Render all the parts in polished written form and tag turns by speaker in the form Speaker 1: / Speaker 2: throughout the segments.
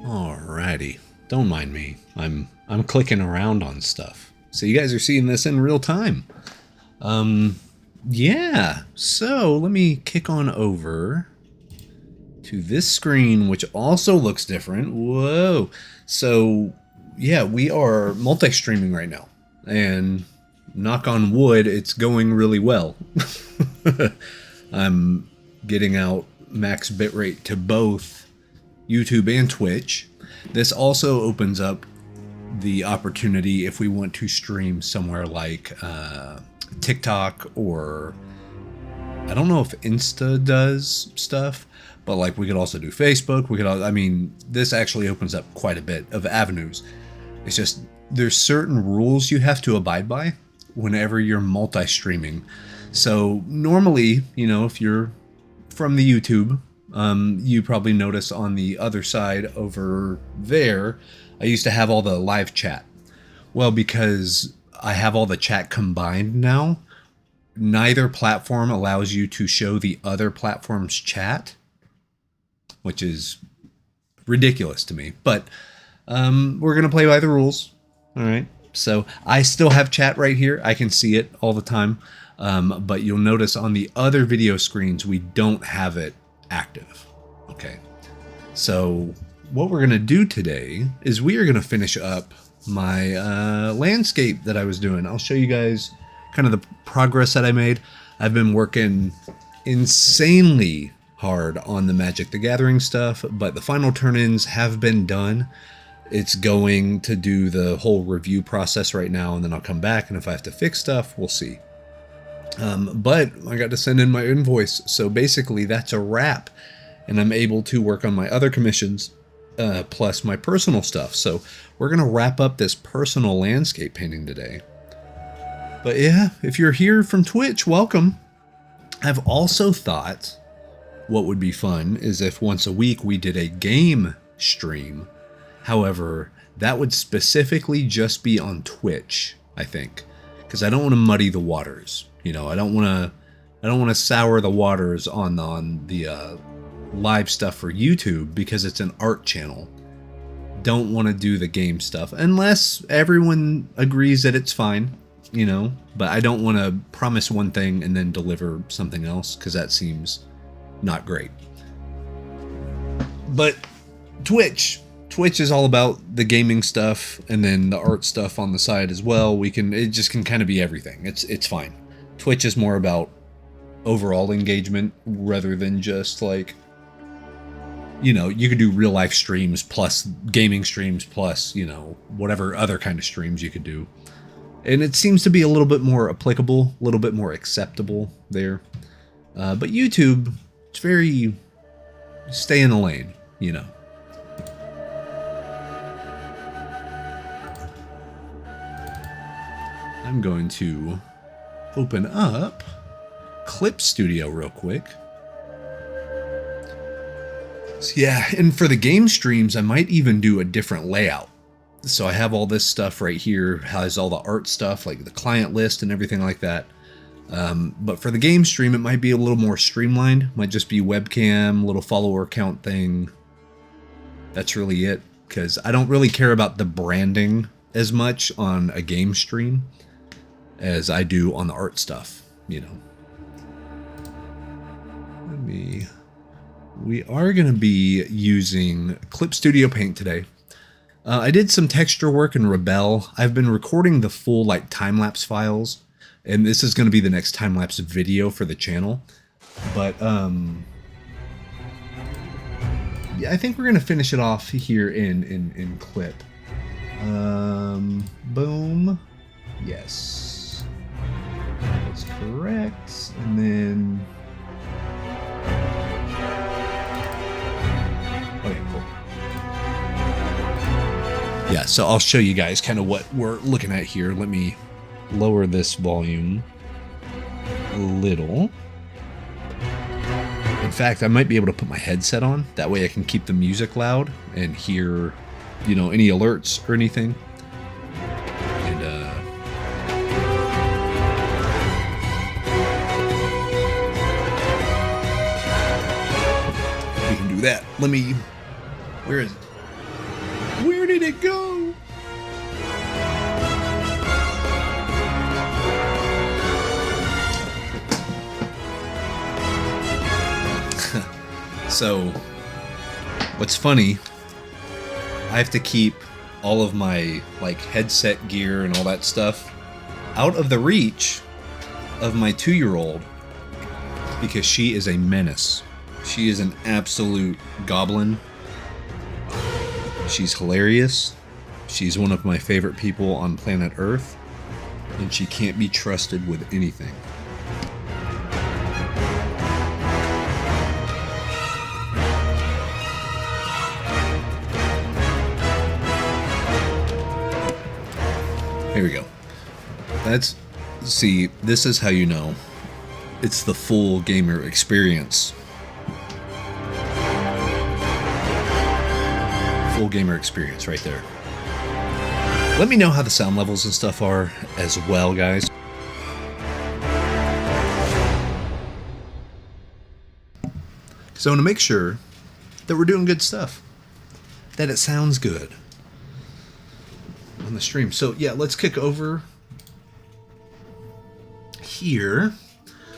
Speaker 1: Alrighty. Don't mind me. I'm clicking around on stuff. So you guys are seeing this in real time. Yeah. So let me kick on over to this screen, which also looks different. Whoa. So yeah, we are multi-streaming right now. And knock on wood, it's going really well. I'm getting out max bitrate to both YouTube and Twitch. This also opens up the opportunity if we want to stream somewhere like TikTok, or I don't know if Insta does stuff, but like we could also do Facebook. We could, I mean, this actually opens up quite a bit of avenues. It's just there's certain rules you have to abide by whenever you're multi-streaming. So normally, you know, if you're from the YouTube, you probably notice on the other side over there, I used to have all the live chat. Well, because I have all the chat combined now, neither platform allows you to show the other platform's chat, which is ridiculous to me. But we're going to play by the rules. All right. So I still have chat right here. I can see it all the time. But you'll notice on the other video screens, we don't have it active. Okay. So what we're going to do today is we are going to finish up my landscape that I was doing. I'll show you guys kind of the progress that I made. I've been working insanely hard on the Magic the Gathering stuff, but the final turn-ins have been done. It's going to do the whole review process right now, and then I'll come back, and if I have to fix stuff, we'll see. But I got to send in my invoice, so basically that's a wrap, and I'm able to work on my other commissions, plus my personal stuff. So we're going to wrap up this personal landscape painting today. But yeah, if you're here from Twitch, welcome. I've also thought what would be fun is if once a week we did a game stream. However, that would specifically just be on Twitch, I think, because I don't want to muddy the waters. You know, I don't want to sour the waters on the live stuff for YouTube because it's an art channel. Don't want to do the game stuff unless everyone agrees that it's fine, you know, but I don't want to promise one thing and then deliver something else because that seems not great. But Twitch is all about the gaming stuff and then the art stuff on the side as well. It just can kind of be everything. It's fine. Twitch is more about overall engagement rather than just like, you know, you could do real life streams plus gaming streams plus, you know, whatever other kind of streams you could do. And it seems to be a little bit more applicable, a little bit more acceptable there. But YouTube, it's very stay in the lane, you know. I'm going to open up Clip Studio real quick. So yeah, and for the game streams, I might even do a different layout. So I have all this stuff right here, has all the art stuff, like the client list and everything like that. But for the game stream, it might be a little more streamlined. Might just be webcam, little follower count thing. That's really it, because I don't really care about the branding as much on a game stream as I do on the art stuff, you know. We are going to be using Clip Studio Paint today. I did some texture work in Rebel. I've been recording the full like time-lapse files, and this is going to be the next time-lapse video for the channel. But yeah, I think we're going to finish it off here in Clip. Boom. Yes. That's correct. And then okay, cool. Yeah, so I'll show you guys kind of what we're looking at here. Let me lower this volume a little. In fact, I might be able to put my headset on. That way I can keep the music loud and hear, you know, any alerts or anything. And, we can do that. Let me, where is it? did it go? So, what's funny, I have to keep all of my like headset gear and all that stuff out of the reach of my 2-year-old because she is a menace. She is an absolute goblin. She's hilarious. She's one of my favorite people on planet Earth, and she can't be trusted with anything. Here we go. See, this is how you know it's the full gamer experience. Full gamer experience right there. Let me know how the sound levels and stuff are as well, guys. So I want to make sure that we're doing good stuff, that it sounds good on the stream. So yeah, let's kick over here.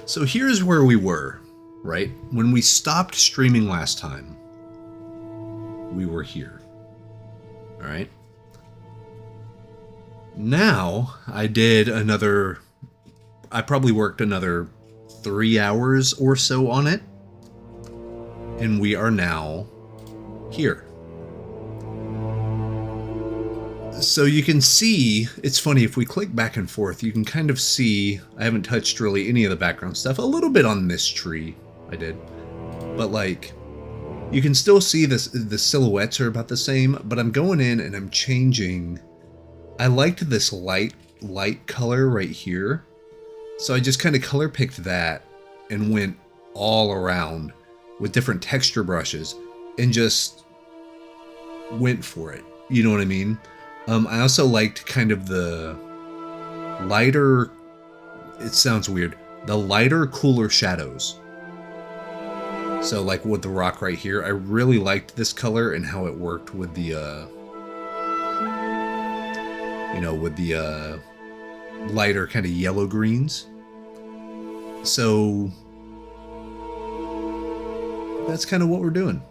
Speaker 1: So here's where we were, right? When we stopped streaming last time, we were here. All right. Now I probably worked another 3 hours or so on it. And we are now here. So you can see, it's funny, if we click back and forth, you can kind of see, I haven't touched really any of the background stuff, a little bit on this tree, I did. But like, you can still see this, the silhouettes are about the same, but I'm going in and I'm changing. I liked this light color right here. So I just kind of color picked that and went all around with different texture brushes and just went for it. You know what I mean? I also liked kind of the lighter, it sounds weird, the lighter, cooler shadows. So like with the rock right here, I really liked this color and how it worked with the, lighter kind of yellow greens. So that's kind of what we're doing.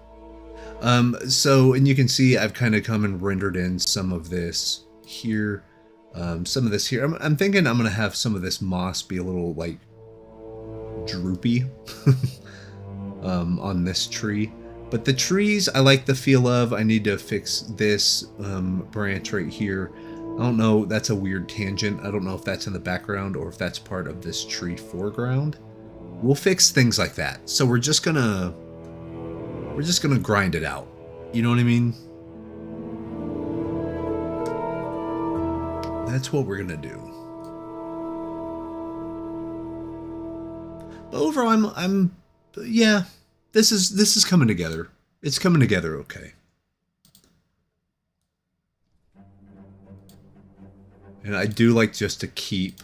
Speaker 1: And you can see I've kind of come and rendered in some of this here, some of this here. I'm thinking I'm going to have some of this moss be a little like droopy on this tree. But the trees, I like the feel of. I need to fix this branch right here. I don't know, that's a weird tangent. I don't know if that's in the background or if that's part of this tree foreground. We'll fix things like that. So we're just gonna grind it out. You know what I mean? That's what we're gonna do. But overall, yeah, this is coming together. It's coming together okay. And I do like just to keep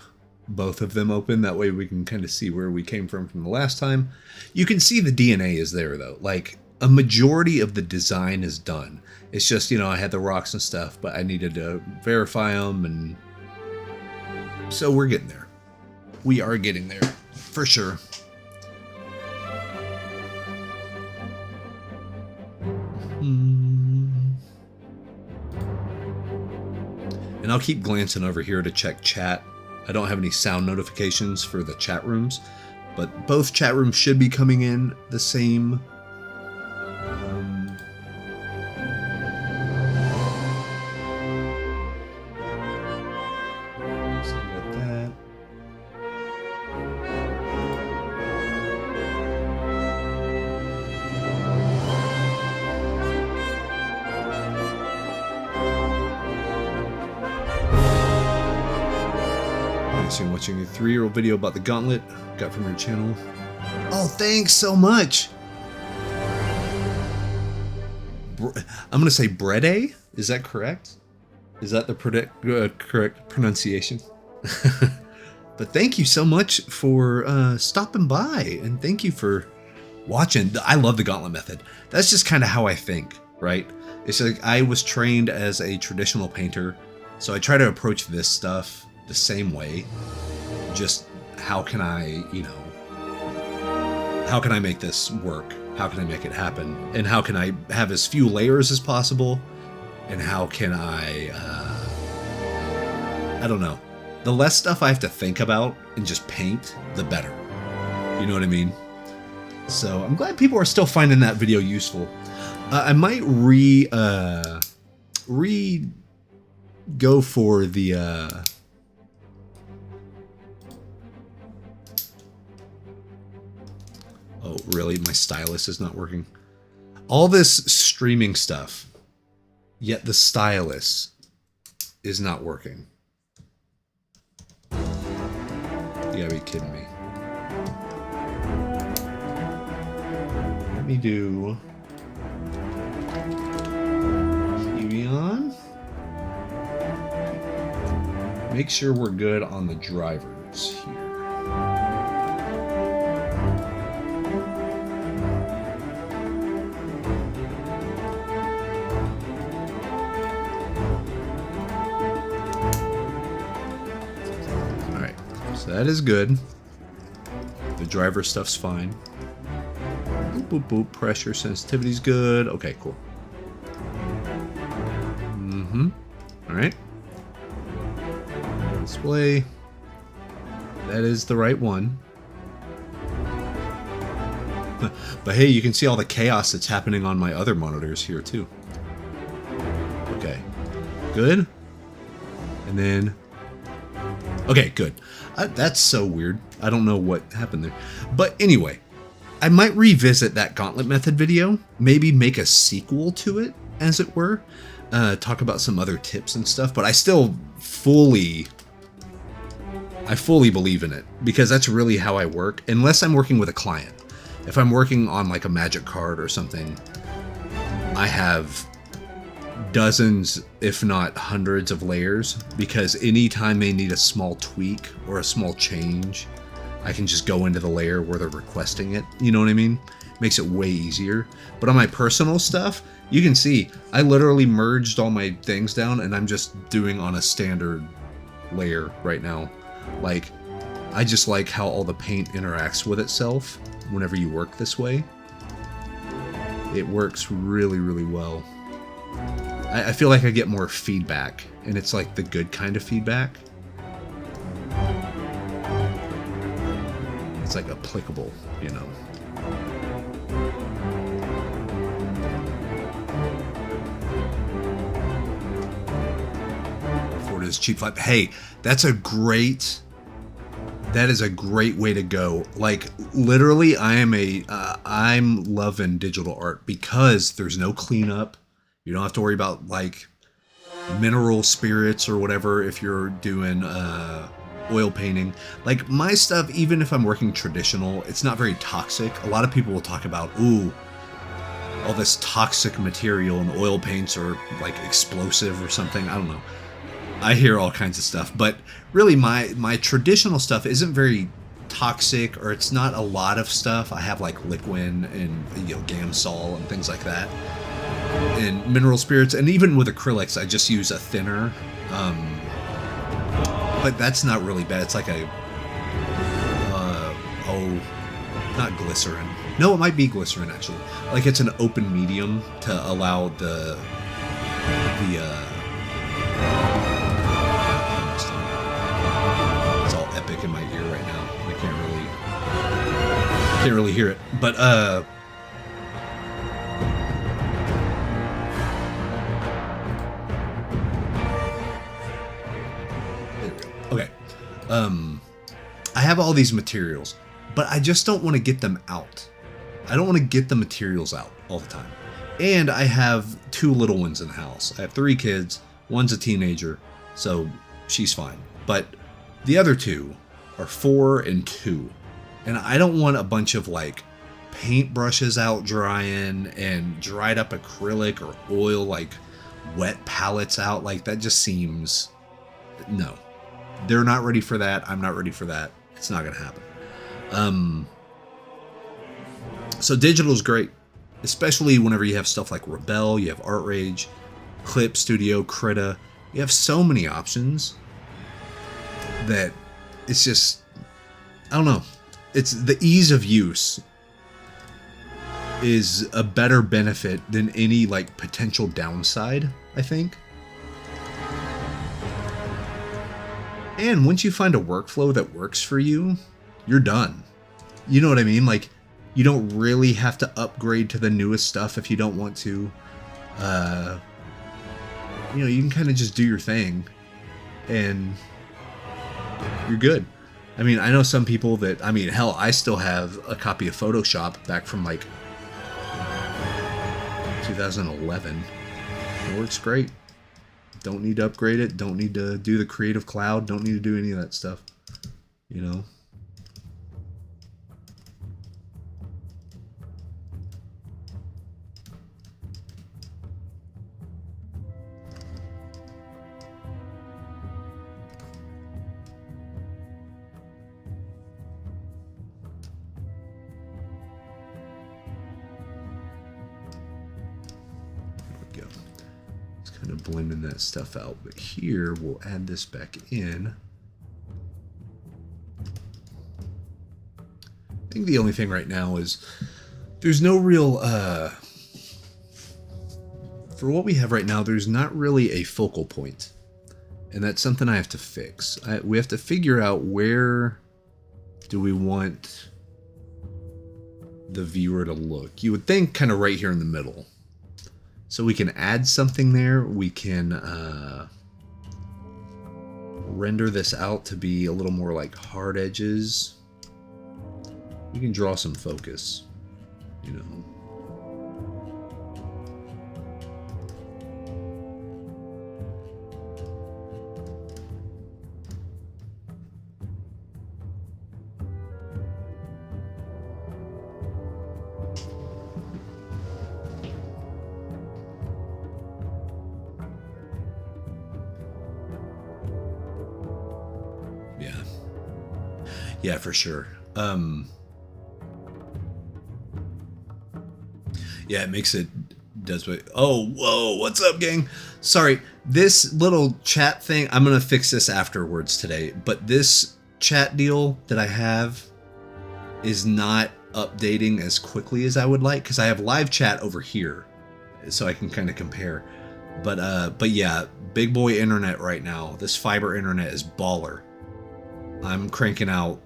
Speaker 1: both of them open. That way we can kind of see where we came from the last time. You can see the DNA is there though. Like a majority of the design is done. It's just, I had the rocks and stuff, but I needed to verify them. And so we're getting there. We are getting there for sure. And I'll keep glancing over here to check chat. I don't have any sound notifications for the chat rooms, but both chat rooms should be coming in the same. Watching a 3-year-old video about the gauntlet got from your channel. Oh, thanks so much. I'm gonna say Brede. Is that correct? Is that the correct pronunciation? But thank you so much for stopping by, and thank you for watching. I love the gauntlet method. That's just kind of how I think. right? It's like I was trained as a traditional painter, so I try to approach this stuff the same way. Just how can I, how can I make this work? How can I make it happen? And how can I have as few layers as possible? And how can I don't know. The less stuff I have to think about and just paint, the better. You know what I mean? So I'm glad people are still finding that video useful. I might go for the oh really, my stylus is not working. All this streaming stuff, yet the stylus is not working. You gotta be kidding me. Let me do TV on. Make sure we're good on the drivers here. Alright, so that is good. The driver stuff's fine. Boop, boop, boop. Pressure sensitivity's good. Okay, cool. Alright. Display. That is the right one. But hey, you can see all the chaos that's happening on my other monitors here too. Okay. Good. And then... Okay, good. That's so weird. I don't know what happened there. But anyway, I might revisit that gauntlet method video. Maybe make a sequel to it, as it were. Talk about some other tips and stuff. But I still fully believe in it. Because that's really how I work. Unless I'm working with a client. If I'm working on like a magic card or something, I have dozens, if not hundreds of layers, because anytime they need a small tweak or a small change, I can just go into the layer where they're requesting it. You know what I mean? Makes it way easier. But on my personal stuff, you can see I literally merged all my things down and I'm just doing on a standard layer right now. Like, I just like how all the paint interacts with itself whenever you work this way. It works really, really well. I feel like I get more feedback, and it's like the good kind of feedback. It's like applicable, you know. Ford is cheap flat. Hey, that is a great way to go. Like, literally, I'm loving digital art because there's no cleanup. You don't have to worry about like mineral spirits or whatever if you're doing oil painting. Like my stuff, even if I'm working traditional, it's not very toxic. A lot of people will talk about, ooh, all this toxic material and oil paints are like explosive or something. I don't know. I hear all kinds of stuff, but really my traditional stuff isn't very toxic, or it's not a lot of stuff. I have like liquid and Gamsol and things like that. And mineral spirits, and even with acrylics, I just use a thinner. But that's not really bad. It's like a, not glycerin. No, it might be glycerin actually. Like it's an open medium to allow the it's all epic in my ear right now. I can't really hear it. But okay. I have all these materials, but I just don't want to get them out. I don't want to get the materials out all the time. And I have 2 little ones in the house. I have 3 kids. One's a teenager, so she's fine. But the other 2 are 4 and 2. And I don't want a bunch of like paint brushes out drying and dried up acrylic or oil, like wet palettes out. Like that just seems, no. They're not ready for that. I'm not ready for that. It's not going to happen. So digital is great. especially whenever you have stuff like Rebel, you have Art Rage, Clip Studio, Krita. You have so many options that it's just, I don't know. It's the ease of use is a better benefit than any like potential downside, I think. And once you find a workflow that works for you, you're done. You know what I mean? Like, you don't really have to upgrade to the newest stuff if you don't want to. You know, you can kind of just do your thing and you're good. I mean, I know some people that, I mean, hell, I still have a copy of Photoshop back from like 2011. It works great. Don't need to upgrade it. Don't need to do the Creative Cloud. Don't need to do any of that stuff. You know? Kind of blending that stuff out, but here we'll add this back in. I think the only thing right now is there's no real for what we have right now, there's not really a focal point, and that's something I have to fix. We have to figure out where do we want the viewer to look. You would think kind of right here in the middle. So we can add something there. We can render this out to be a little more like hard edges. We can draw some focus, you know. Yeah, for sure. Yeah, it makes it does what. Oh, whoa! What's up, gang? Sorry, this little chat thing. I'm gonna fix this afterwards today. But this chat deal that I have is not updating as quickly as I would like because I have live chat over here, so I can kind of compare. But yeah, big boy internet right now. This fiber internet is baller. I'm cranking out,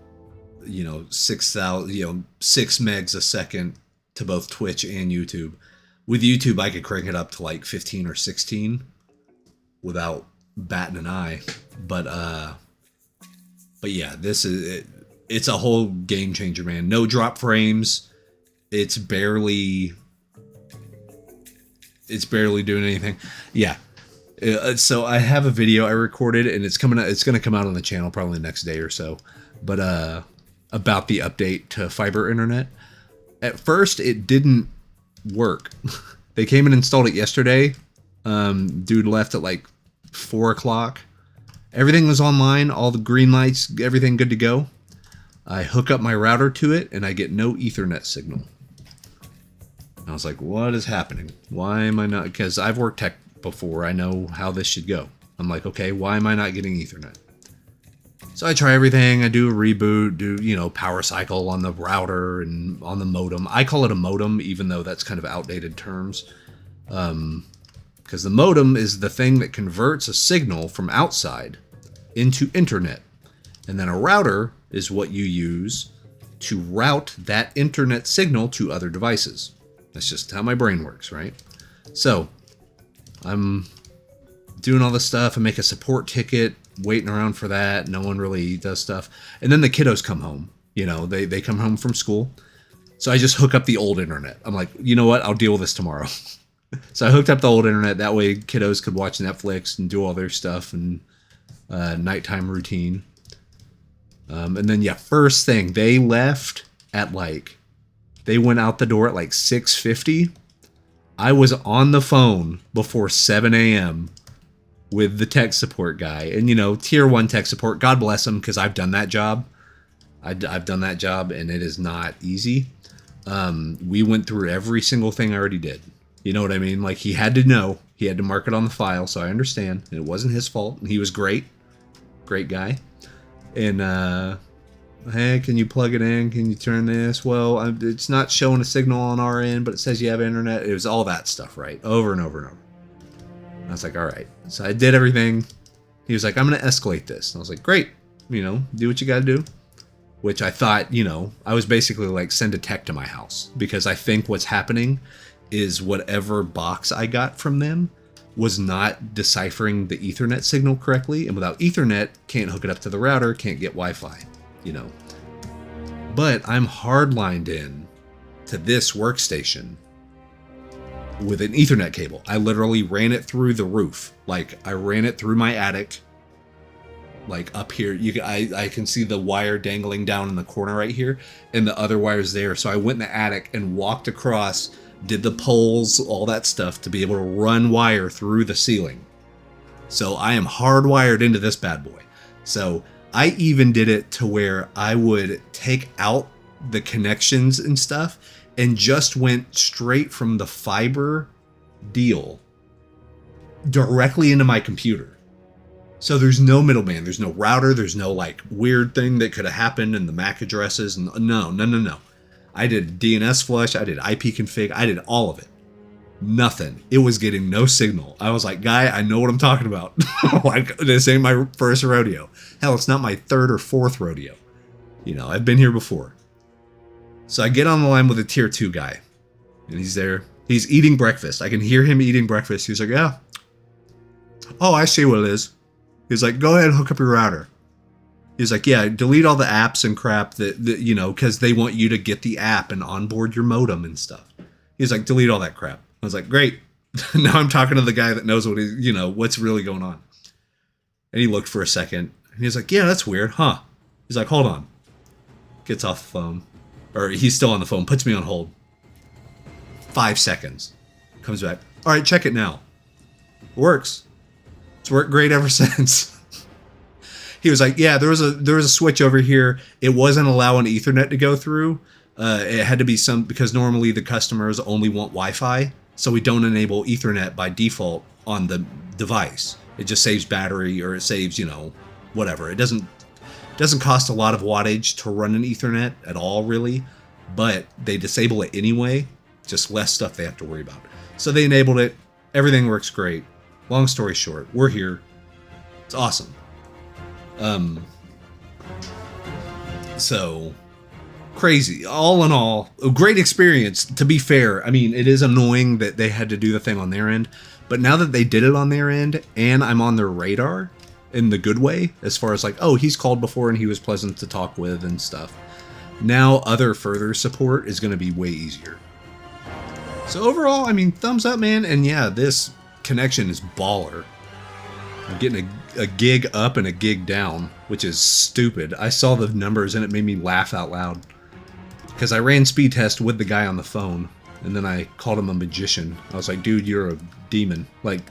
Speaker 1: you know, 6,000, you know, 6 megs a second to both Twitch and YouTube. With YouTube, I could crank it up to like 15 or 16 without batting an eye. But yeah, this is it's a whole game changer, man. No drop frames. It's barely doing anything. Yeah. So I have a video I recorded, and it's coming. It's going to come out on the channel probably the next day or so. But about the update to fiber internet. At first, it didn't work. They came and installed it yesterday. Dude left at like 4 o'clock. Everything was online. All the green lights, everything good to go. I hook up my router to it, and I get no Ethernet signal. I was like, what is happening? Why am I not? Because I've worked tech before. I know how this should go. I'm like, okay, why am I not getting Ethernet? So I try everything. I do a reboot, do, you know, power cycle on the router and on the modem. I call it a modem, even though that's kind of outdated terms. Because the modem is the thing that converts a signal from outside into internet. And then a router is what you use to route that internet signal to other devices. That's just how my brain works, right? So I'm doing all this stuff. I make a support ticket, waiting around for that. No one really does stuff. And then the kiddos come home. You know, they come home from school. So I just hook up the old internet. I'm like, you know what? I'll deal with this tomorrow. So I hooked up the old internet. That way kiddos could watch Netflix and do all their stuff and nighttime routine. And then, yeah, first thing, they left at like, they went out the door at like 6:50. I was on the phone before 7 a.m. with the tech support guy. And, you know, tier 1 tech support, God bless him, because I've done that job. I've done that job, and it is not easy. We went through every single thing I already did. You know what I mean? Like, he had to know. He had to mark it on the file, so I understand. And it wasn't his fault. And he was great. Great guy. And, hey, can you plug it in? Can you turn this? Well, it's not showing a signal on our end, but it says you have internet. It was all that stuff, right? Over and over and over. And I was like, all right. So I did everything. He was like, I'm going to escalate this. And I was like, great. You know, do what you got to do. Which I thought, you know, I was basically like, send a tech to my house. Because I think what's happening is whatever box I got from them was not deciphering the Ethernet signal correctly. And without Ethernet, can't hook it up to the router, can't get Wi-Fi, you know. But I'm hardlined in to this workstation with an Ethernet cable. I literally ran it through the roof. Like, I ran it through my attic. Like, up here, I can see the wire dangling down in the corner right here, and the other wire's there. So I went in the attic and walked across, did the poles, all that stuff, to be able to run wire through the ceiling. So I am hardwired into this bad boy. So I even did it to where I would take out the connections and stuff and just went straight from the fiber deal directly into my computer. So there's no middleman. There's no router. There's no like weird thing that could have happened in the MAC addresses. No. I did DNS flush. I did IP config. I did all of it. Nothing. It was getting no signal. I was like, guy, I know what I'm talking about. Like, this ain't my first rodeo. Hell, it's not my third or fourth rodeo. You know, I've been here before. So I get on the line with a tier 2 guy. And he's there. He's eating breakfast. I can hear him eating breakfast. He's like, yeah. Oh, I see what it is. He's like, go ahead and hook up your router. He's like, yeah, delete all the apps and crap that you know, because they want you to get the app and onboard your modem and stuff. He's like, delete all that crap. I was like, great. Now I'm talking to the guy that knows what what's really going on. And he looked for a second. And he's like, yeah, that's weird, huh? He's like, hold on. Gets off the phone. Or he's still on the phone. Puts me on hold. 5 seconds. Comes back. All right, check it now. Works. It's worked great ever since. He was like, yeah, there was a switch over here. It wasn't allowing Ethernet to go through. It had to be because normally the customers only want Wi-Fi. So we don't enable Ethernet by default on the device. It just saves battery, or it saves, whatever. It doesn't cost a lot of wattage to run an Ethernet at all, really. But they disable it anyway. Just less stuff they have to worry about. So they enabled it. Everything works great. Long story short, we're here. It's awesome. So crazy. All in all, a great experience. To be fair, I mean, it is annoying that they had to do the thing on their end, but now that they did it on their end and I'm on their radar in the good way, as far as like, oh, he's called before and he was pleasant to talk with and stuff. Now other further support is going to be way easier. So overall, I mean, thumbs up, man. And yeah, this connection is baller. I'm getting a gig up and a gig down, which is stupid. I saw the numbers and it made me laugh out loud. Because I ran speed test with the guy on the phone, and then I called him a magician. I was like, dude, you're a demon. Like,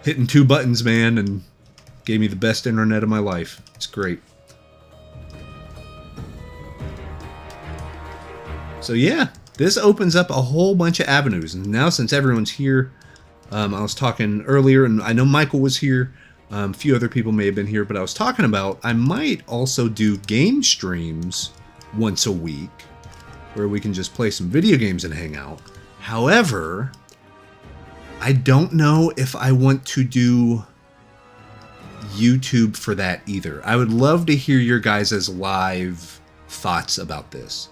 Speaker 1: hitting 2 buttons, man, and gave me the best internet of my life. It's great. So yeah, this opens up a whole bunch of avenues. And now since everyone's here, I was talking earlier, and I know Michael was here. A few other people may have been here, but I was talking about I might also do game streams once a week where we can just play some video games and hang out. However, I don't know if I want to do YouTube for that either. I would love to hear your guys' live thoughts about this,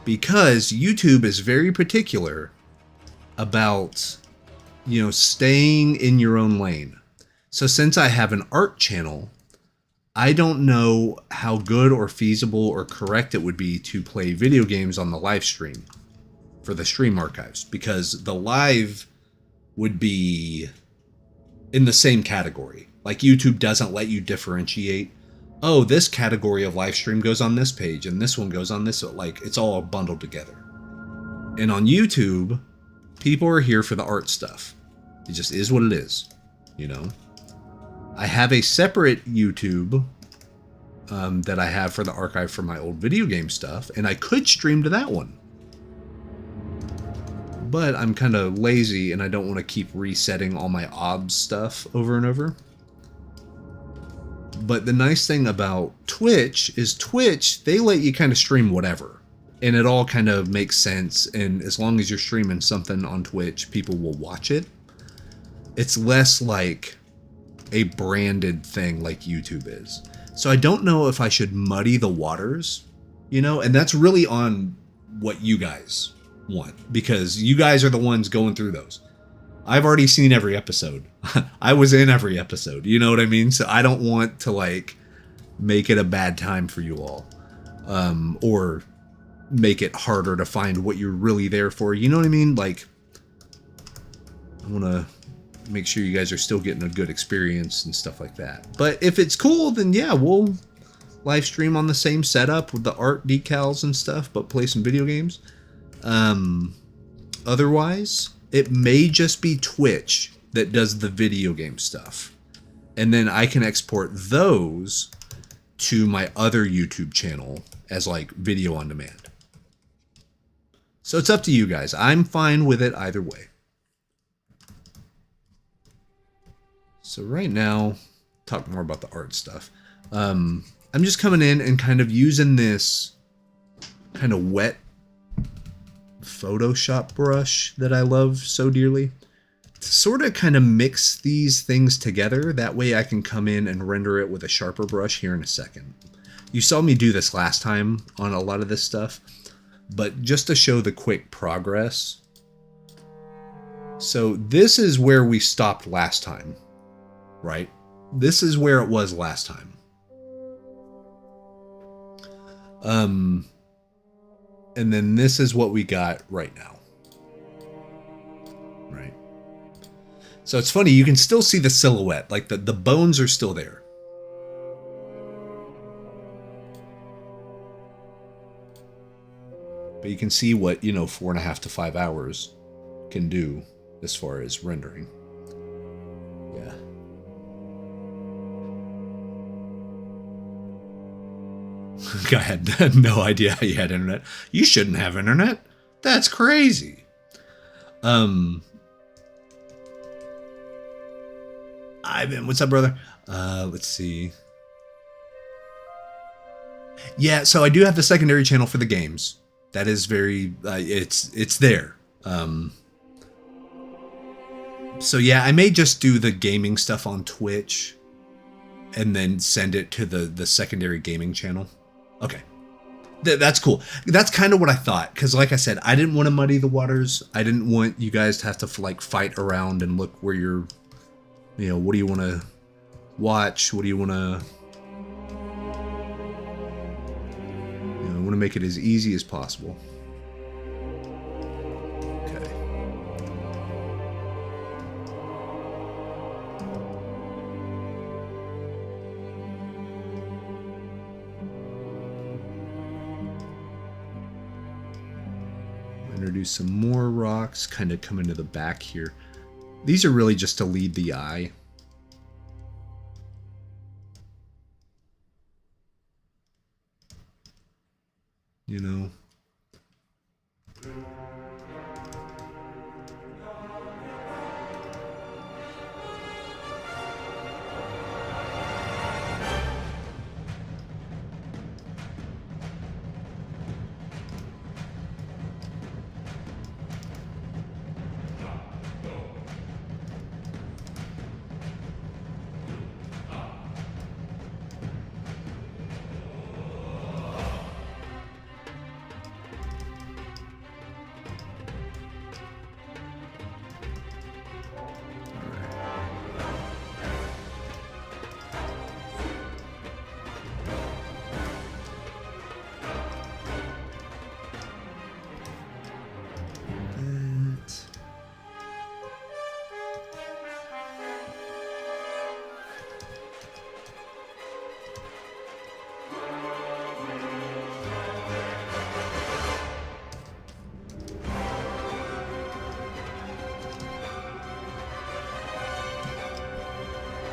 Speaker 1: because YouTube is very particular about staying in your own lane. So since I have an art channel, I don't know how good or feasible or correct it would be to play video games on the live stream for the stream archives, because the live would be in the same category. Like, YouTube doesn't let you differentiate, oh, this category of live stream goes on this page and this one goes on this. Like, it's all bundled together. And on YouTube, people are here for the art stuff. It just is what it is, I have a separate YouTube that I have for the archive for my old video game stuff, and I could stream to that one. but I'm kind of lazy and I don't want to keep resetting all my OBS stuff over and over. But the nice thing about Twitch is Twitch, they let you kind of stream whatever. And it all kind of makes sense. And as long as you're streaming something on Twitch, people will watch it. It's less like a branded thing like YouTube is. So I don't know if I should muddy the waters, you know, and that's really on what you guys want, because you guys are the ones going through those. I've already seen every episode. I was in every episode, you know what I mean? So I don't want to like make it a bad time for you all, or make it harder to find what you're really there for. You know what I mean? Like, I want to make sure you guys are still getting a good experience and stuff like that. But if it's cool, then yeah, we'll live stream on the same setup with the art decals and stuff, but play some video games. Otherwise, it may just be Twitch that does the video game stuff. And then I can export those to my other YouTube channel as like video on demand. So it's up to you guys. I'm fine with it either way. So right now, talk more about the art stuff. I'm just coming in and kind of using this kind of wet Photoshop brush that I love so dearly to sort of kind of mix these things together. That way I can come in and render it with a sharper brush here in a second. You saw me do this last time on a lot of this stuff, but just to show the quick progress. So this is where we stopped last time, right? This is where it was last time. And then this is what we got right now. Right. So it's funny, you can still see the silhouette, like the bones are still there. But you can see what, you know, 4.5 to 5 hours can do as far as rendering. Yeah. I had no idea how you had internet. You shouldn't have internet. That's crazy. Ivan, what's up, brother? Let's see. Yeah, so I do have the secondary channel for the games. That is very, it's there. So yeah, I may just do the gaming stuff on Twitch and then send it to the secondary gaming channel. Okay. That's cool. That's kind of what I thought. Because like I said, I didn't want to muddy the waters. I didn't want you guys to have to like fight around and look where you're, you know, what do you want to watch? What do you want to, you know, I want to make it as easy as possible. Okay. Introduce some more rocks, kind of come into the back here. These are really just to lead the eye. You know.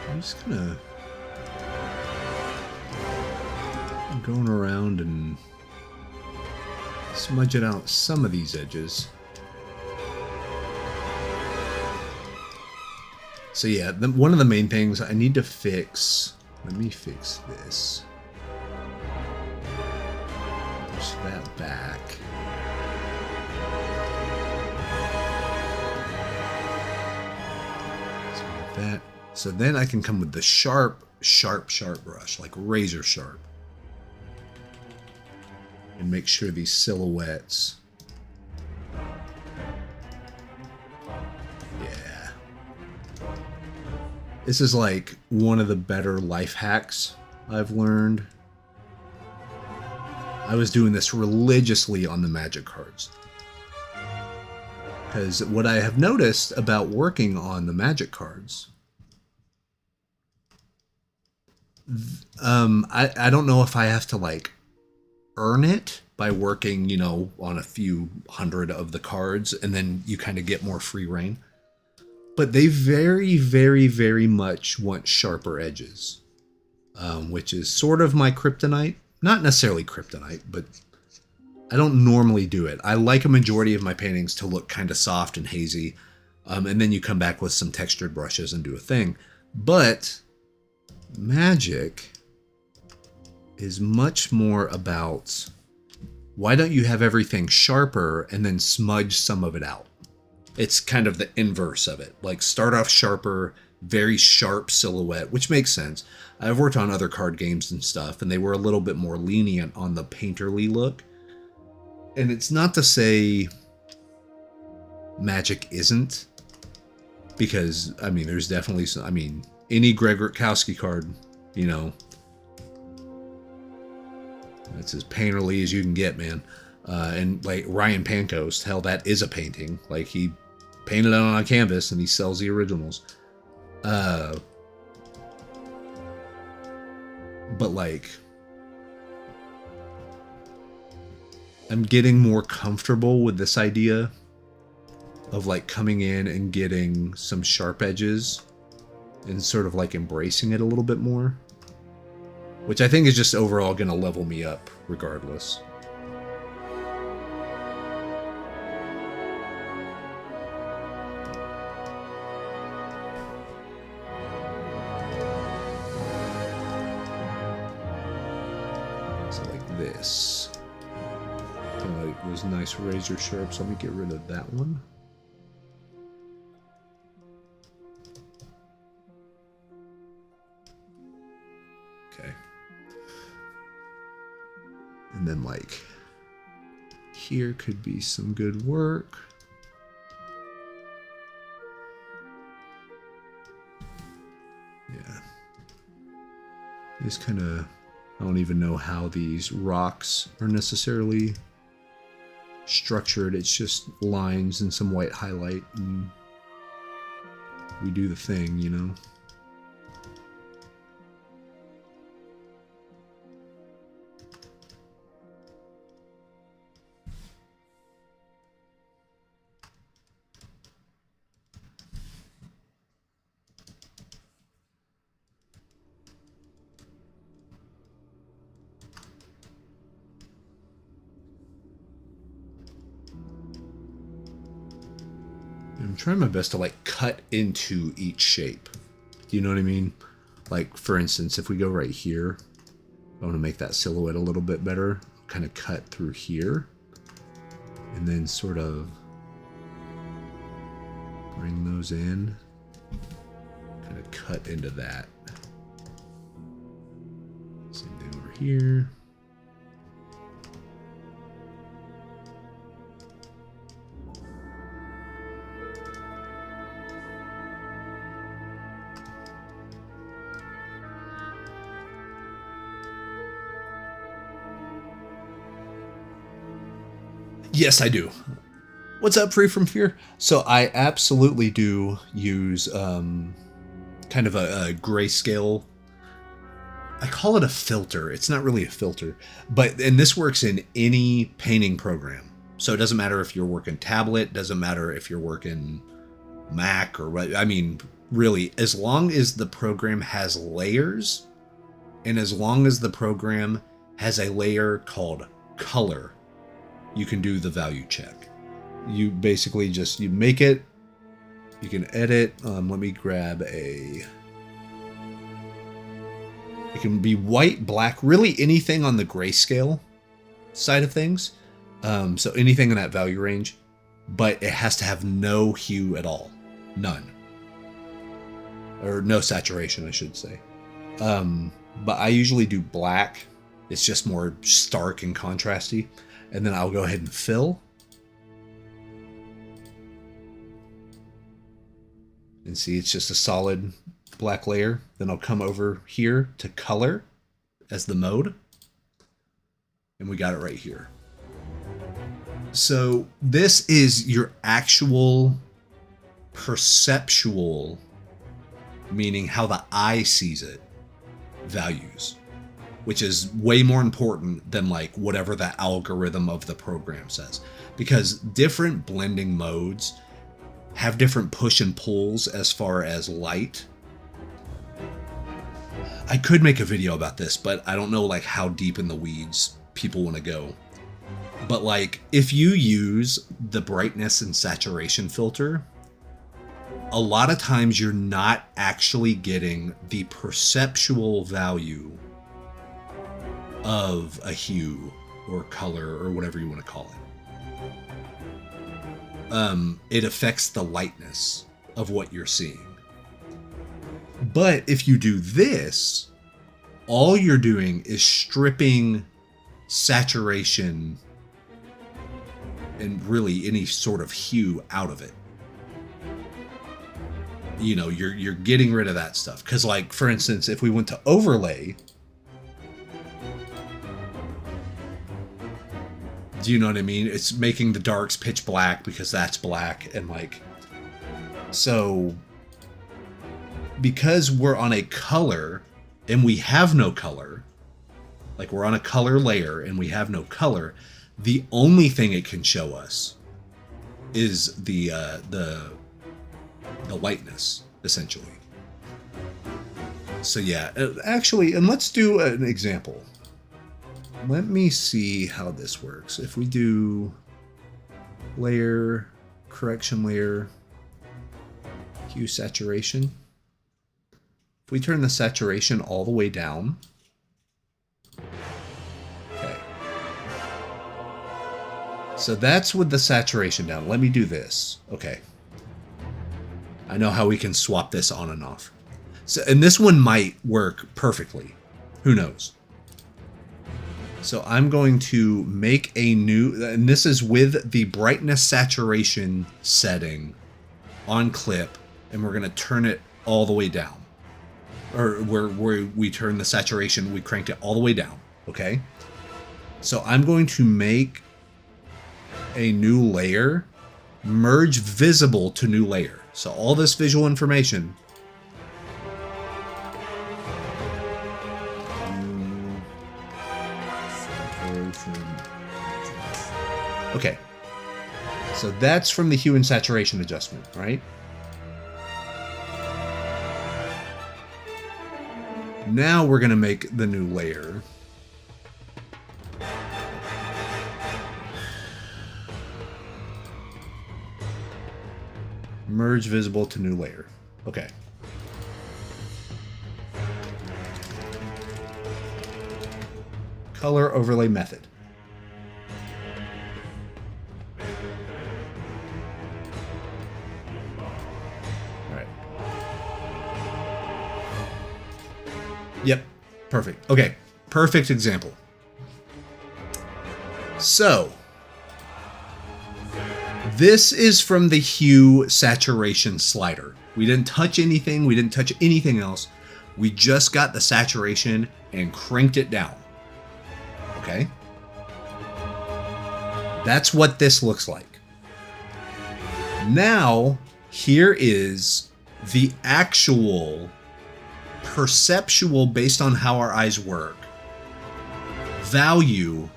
Speaker 1: I'm just gonna going around and smudge it out some of these edges. So yeah, one of the main things I need to fix, let me fix this. Push that back. So like that. So then I can come with the sharp brush, like razor sharp. And make sure these silhouettes. Yeah. This is like one of the better life hacks I've learned. I was doing this religiously on the Magic cards. Because what I have noticed about working on the Magic cards, I don't know if I have to like earn it by working, you know, on a few hundred of the cards, and then you kind of get more free reign. But they very, very, very much want sharper edges, which is sort of my kryptonite. Not necessarily kryptonite, but I don't normally do it. I like a majority of my paintings to look kind of soft and hazy, and then you come back with some textured brushes and do a thing. But Magic is much more about, why don't you have everything sharper and then smudge some of it out? It's kind of the inverse of it. Like start off sharper, very sharp silhouette, which makes sense. I've worked on other card games and stuff, and they were a little bit more lenient on the painterly look. And it's not to say Magic isn't, because, I mean, there's definitely some, I mean, any Greg Rutkowski card, you know, that's as painterly as you can get, man. And like Ryan Pancoast, hell, that is a painting. Like he painted it on a canvas and he sells the originals. But like, I'm getting more comfortable with this idea of like coming in and getting some sharp edges and sort of like embracing it a little bit more, which I think is just overall going to level me up regardless. So like this. Like those nice razor sharps. Let me get rid of that one. Okay. And then like here could be some good work. Yeah. Just kind of, I don't even know how these rocks are necessarily structured. It's just lines and some white highlight, and we do the thing, you know. I'm trying my best to like cut into each shape. Do you know what I mean? Like for instance, if we go right here, I want to make that silhouette a little bit better. Kind of cut through here and then sort of bring those in. Kind of cut into that. Same thing over here. Yes, I do. What's up, Free From Fear? So I absolutely do use kind of a grayscale. I call it a filter. It's not really a filter, and this works in any painting program. So it doesn't matter if you're working tablet, doesn't matter if you're working Mac or what. I mean, really, as long as the program has layers, and as long as the program has a layer called color, you can do the value check. You basically just, you make it You can edit. Let me grab a... It can be white, black, really anything on the grayscale side of things. So anything in that value range. But it has to have no hue at all. None. Or no saturation, I should say. But I usually do black. It's just more stark and contrasty. And then I'll go ahead and fill. And see, it's just a solid black layer. Then I'll come over here to color as the mode. And we got it right here. So this is your actual perceptual, meaning how the eye sees it, values, which is way more important than like whatever the algorithm of the program says, because different blending modes have different push and pulls as far as light. I could make a video about this, but I don't know like how deep in the weeds people want to go. But like if you use the brightness and saturation filter, a lot of times you're not actually getting the perceptual value of a hue or color or whatever you want to call it. It affects the lightness of what you're seeing. But if you do this, all you're doing is stripping saturation and really any sort of hue out of it. You know, you're getting rid of that stuff. Because like, for instance, if we went to overlay, do you know what I mean? It's making the darks pitch black because that's black. And like, so because we're on a color and we have no color, like we're on a color layer and we have no color, the only thing it can show us is the lightness, essentially. So yeah, actually, and let's do an example. Let me see how this works. If we do layer, correction layer, hue saturation. If we turn the saturation all the way down. Okay. So that's with the saturation down. Let me do this. Okay. I know how we can swap this on and off. So, and this one might work perfectly. Who knows? So I'm going to make a new, and this is with the brightness saturation setting on clip, and we're going to turn it all the way down. Or where we turn the saturation, we cranked it all the way down. Okay. So I'm going to make a new layer, merge visible to new layer. So all this visual information. Okay. So that's from the hue and saturation adjustment, right? Now we're going to make the new layer. Merge visible to new layer. Okay. Color overlay method. All right. Yep. Perfect. Okay. Perfect example. So, this is from the hue saturation slider. We didn't touch anything. We didn't touch anything else. We just got the saturation and cranked it down. Okay? That's what this looks like. Now, here is the actual perceptual, based on how our eyes work, value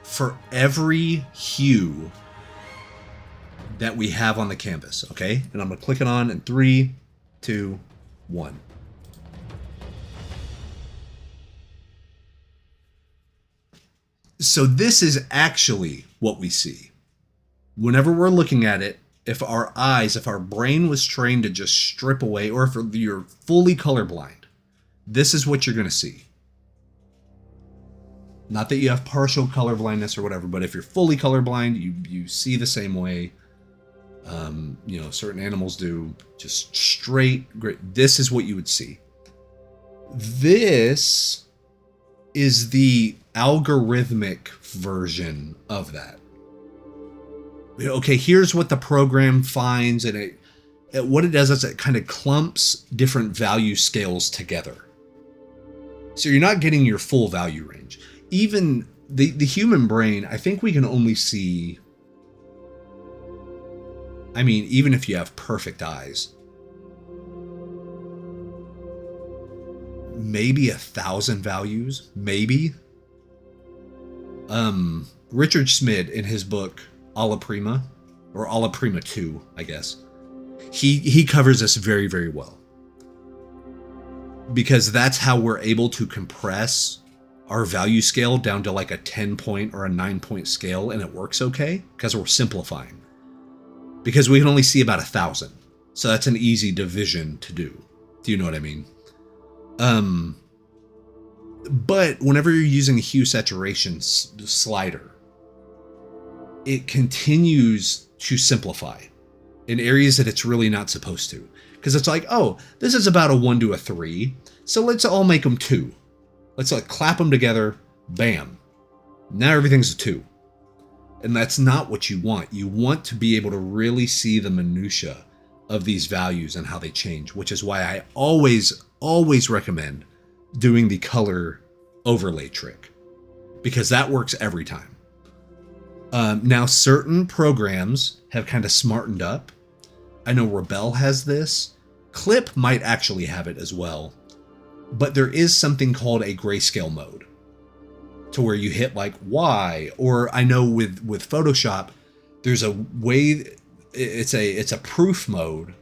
Speaker 1: for every hue that we have on the canvas, okay? And I'm gonna click it on in 3, 2, 1. So this is actually what we see. Whenever we're looking at it, if our brain was trained to just strip away, or if you're fully colorblind, this is what you're going to see. Not that you have partial color blindness or whatever, but if you're fully colorblind, you see the same way. Certain animals do, just straight gray. This is what you would see. This is the algorithmic version of that. Okay, here's what the program finds, and what it does is it kind of clumps different value scales together. So you're not getting your full value range. Even the human brain, I think we can only see, even if you have perfect eyes, maybe 1,000 values, maybe. Richard Schmid, in his book Alla Prima, or Alla Prima 2, I guess, he covers this very, very well. Because that's how we're able to compress our value scale down to like a 10-point or a 9-point scale, and it works okay, because we're simplifying. Because we can only see about 1,000. So that's an easy division to do. Do you know what I mean? But whenever you're using a hue saturation slider, it continues to simplify in areas that it's really not supposed to. Because it's like, oh, this is about a 1 to a 3, so let's all make them 2. Let's clap them together, bam. Now everything's a 2. And that's not what you want. You want to be able to really see the minutia of these values and how they change, which is why I always recommend doing the color overlay trick, because that works every time. Now, certain programs have kind of smartened up. I know Rebel has this. Clip might actually have it as well. But there is something called a grayscale mode, to where you hit like Y, or I know with Photoshop, there's a way, it's a proof mode,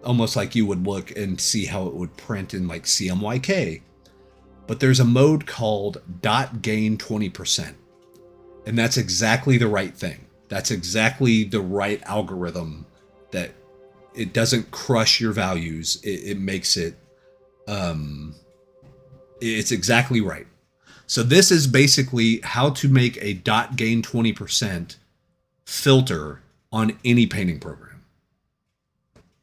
Speaker 1: almost like you would look and see how it would print in like CMYK. But there's a mode called dot gain 20%. And that's exactly the right thing. That's exactly the right algorithm, that it doesn't crush your values. It makes it, it's exactly right. So this is basically how to make a dot gain 20% filter on any painting program.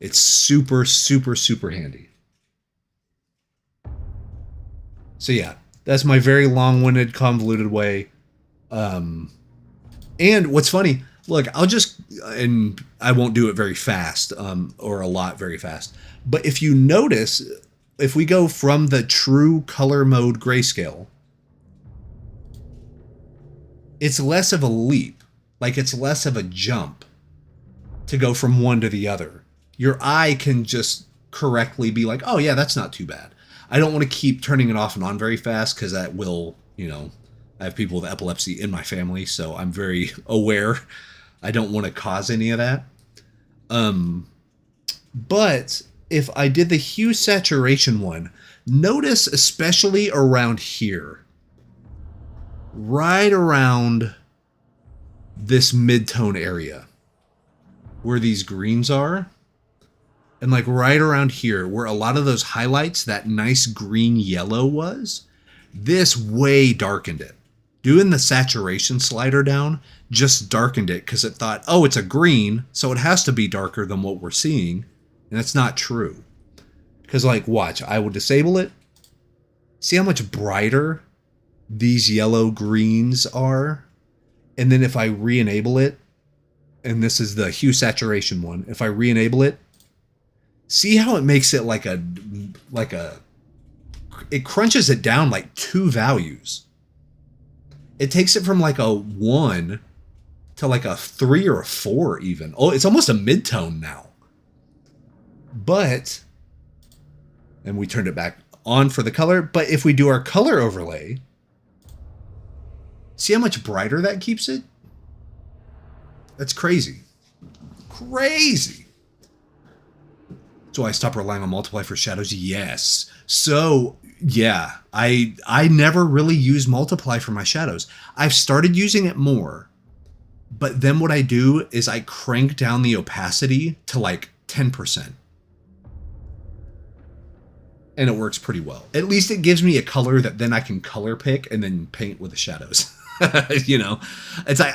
Speaker 1: It's super, super, super handy. So yeah, that's my very long-winded, convoluted way. And what's funny, look, and I won't do it very fast, or a lot very fast. But if you notice, if we go from the true color mode grayscale, it's less of a leap. Like, it's less of a jump to go from one to the other. Your eye can just correctly be like, oh yeah, that's not too bad. I don't want to keep turning it off and on very fast, because that will, I have people with epilepsy in my family, so I'm very aware. I don't want to cause any of that. But if I did the hue saturation one, notice especially around here, right around this mid-tone area where these greens are, and like right around here where a lot of those highlights, that nice green yellow was, this way darkened it. Doing the saturation slider down just darkened it, because it thought, oh, it's a green, so it has to be darker than what we're seeing. And that's not true. Because, like, watch, I will disable it. See how much brighter these yellow greens are? And then if I re-enable it, and this is the hue saturation one, if I re-enable it, see how it makes it it crunches it down like 2 values. It takes it from like a 1 to like a 3 or a 4 even. Oh, it's almost a mid-tone now. But, and we turned it back on for the color, but if we do our color overlay, see how much brighter that keeps it? That's crazy. Crazy. Do I stop relying on multiply for shadows? Yes. So, yeah, I never really use multiply for my shadows. I've started using it more, But then what I do is I crank down the opacity to like 10%. And it works pretty well. At least it gives me a color that then I can color pick and then paint with the shadows. You know, it's like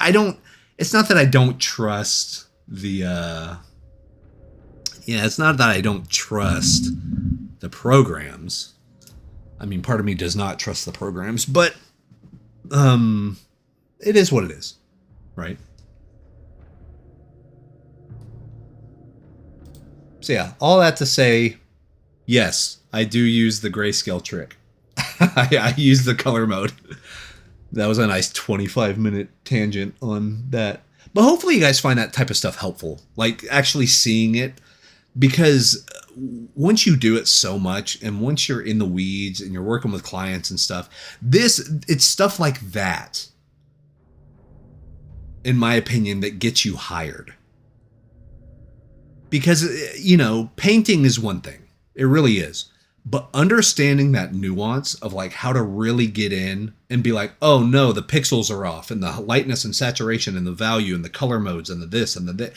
Speaker 1: it's not that I don't trust it's not that I don't trust the programs. I mean, part of me does not trust the programs, but it is what it is, right? So yeah, all that to say, yes, I do use the grayscale trick. I use the color mode. That was a nice 25-minute tangent on that. But hopefully you guys find that type of stuff helpful. Like actually seeing it. Because once you do it so much and once you're in the weeds and you're working with clients and stuff, it's stuff like that, in my opinion, that gets you hired. Because, you know, painting is one thing. It really is. But understanding that nuance of like how to really get in and be like, oh no, the pixels are off and the lightness and saturation and the value and the color modes and the this and the that.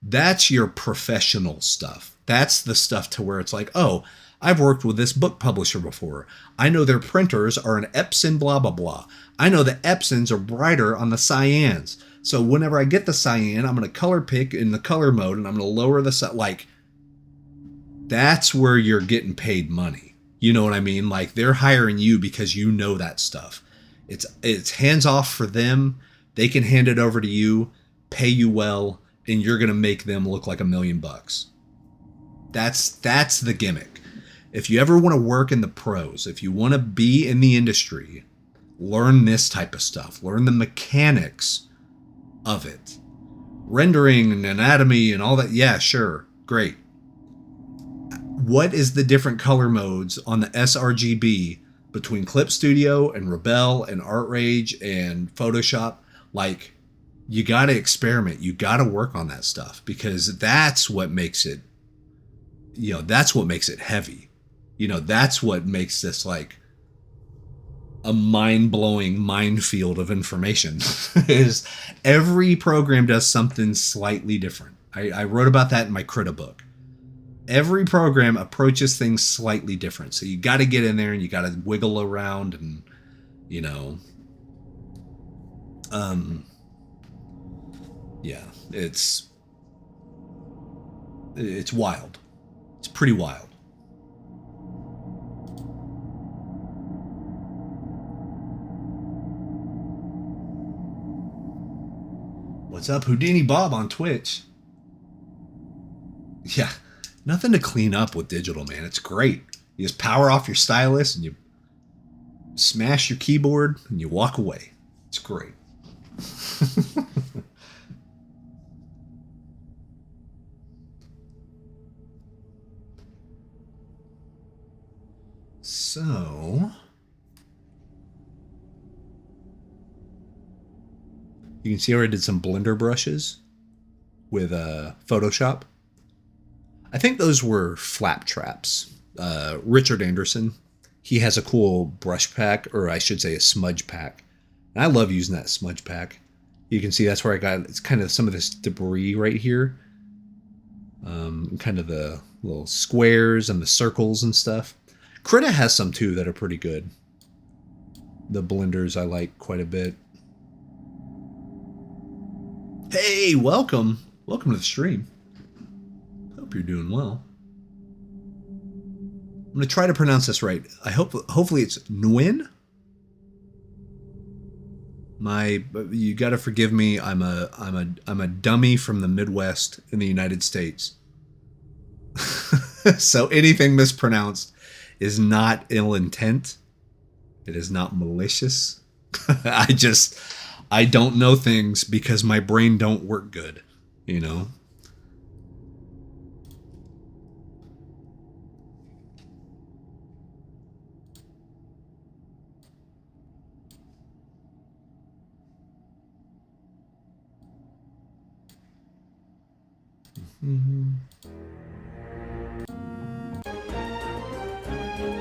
Speaker 1: That's your professional stuff. That's the stuff to where it's like, oh, I've worked with this book publisher before. I know their printers are an Epson blah, blah, blah. I know the Epsons are brighter on the cyans. So whenever I get the cyan, I'm going to color pick in the color mode and I'm going to lower the like, that's where you're getting paid money. You know what I mean? Like they're hiring you because you know that stuff. It's hands off for them. They can hand it over to you, pay you well, and you're going to make them look like $1 million. That's the gimmick. If you ever want to work in the pros, if you want to be in the industry, learn this type of stuff. Learn the mechanics of it. Rendering and anatomy and all that. Yeah, sure. Great. What is the different color modes on the sRGB between Clip Studio and Rebel and Art Rage and Photoshop? Like, you got to experiment. You got to work on that stuff because that's what makes it, you know, that's what makes it heavy. You know, that's what makes this like a mind-blowing minefield of information is every program does something slightly different. I wrote about that in my Krita book. Every program approaches things slightly different. So you got to get in there and you got to wiggle around and, you know, yeah, it's wild. It's pretty wild. What's up, Houdini Bob on Twitch? Yeah, nothing to clean up with digital, man. It's great. You just power off your stylus and you smash your keyboard and you walk away. It's great. So, you can see I already did some Blender brushes with Photoshop. I think those were flap traps. Richard Anderson, he has a cool brush pack, or I should say a smudge pack. And I love using that smudge pack. You can see that's where I got, it's kind of some of this debris right here. Kind of the little squares and the circles and stuff. Krita has some too that are pretty good. The blenders I like quite a bit. Hey, welcome. Welcome to the stream. Hope you're doing well. I'm going to try to pronounce this right. Hopefully it's Nguyen. You got to forgive me. I'm a dummy from the Midwest in the United States. So anything mispronounced is not ill intent. It is not malicious. I don't know things because my brain don't work good, you know? Mm-hmm.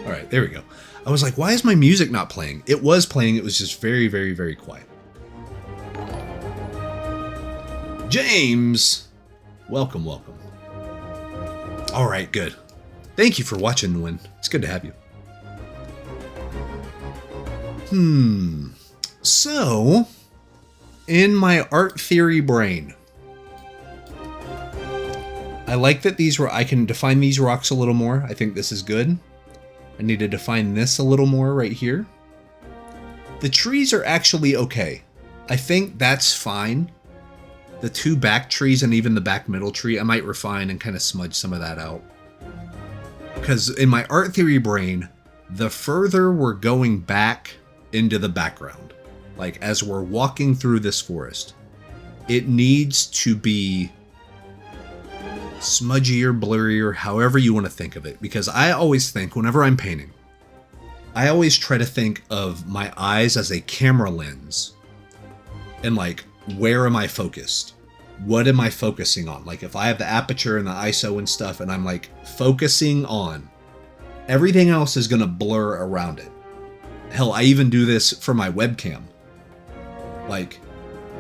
Speaker 1: All right, there we go. I was like, why is my music not playing? It was playing. It was just very, very, very quiet. James, welcome. All right, good. Thank you for watching, Nguyen. It's good to have you. So, in my art theory brain, I like that I can define these rocks a little more. I think this is good. I need to define this a little more right here. The trees are actually okay. I think that's fine. The two back trees and even the back middle tree, I might refine and kind of smudge some of that out. Because in my art theory brain, the further we're going back into the background, like as we're walking through this forest, it needs to be smudgier, blurrier, however you want to think of it. Because I always think, whenever I'm painting, I always try to think of my eyes as a camera lens. And like, where am I focused? What am I focusing on? Like if I have the aperture and the ISO and stuff and I'm like focusing on, everything else is going to blur around it. Hell, I even do this for my webcam. Like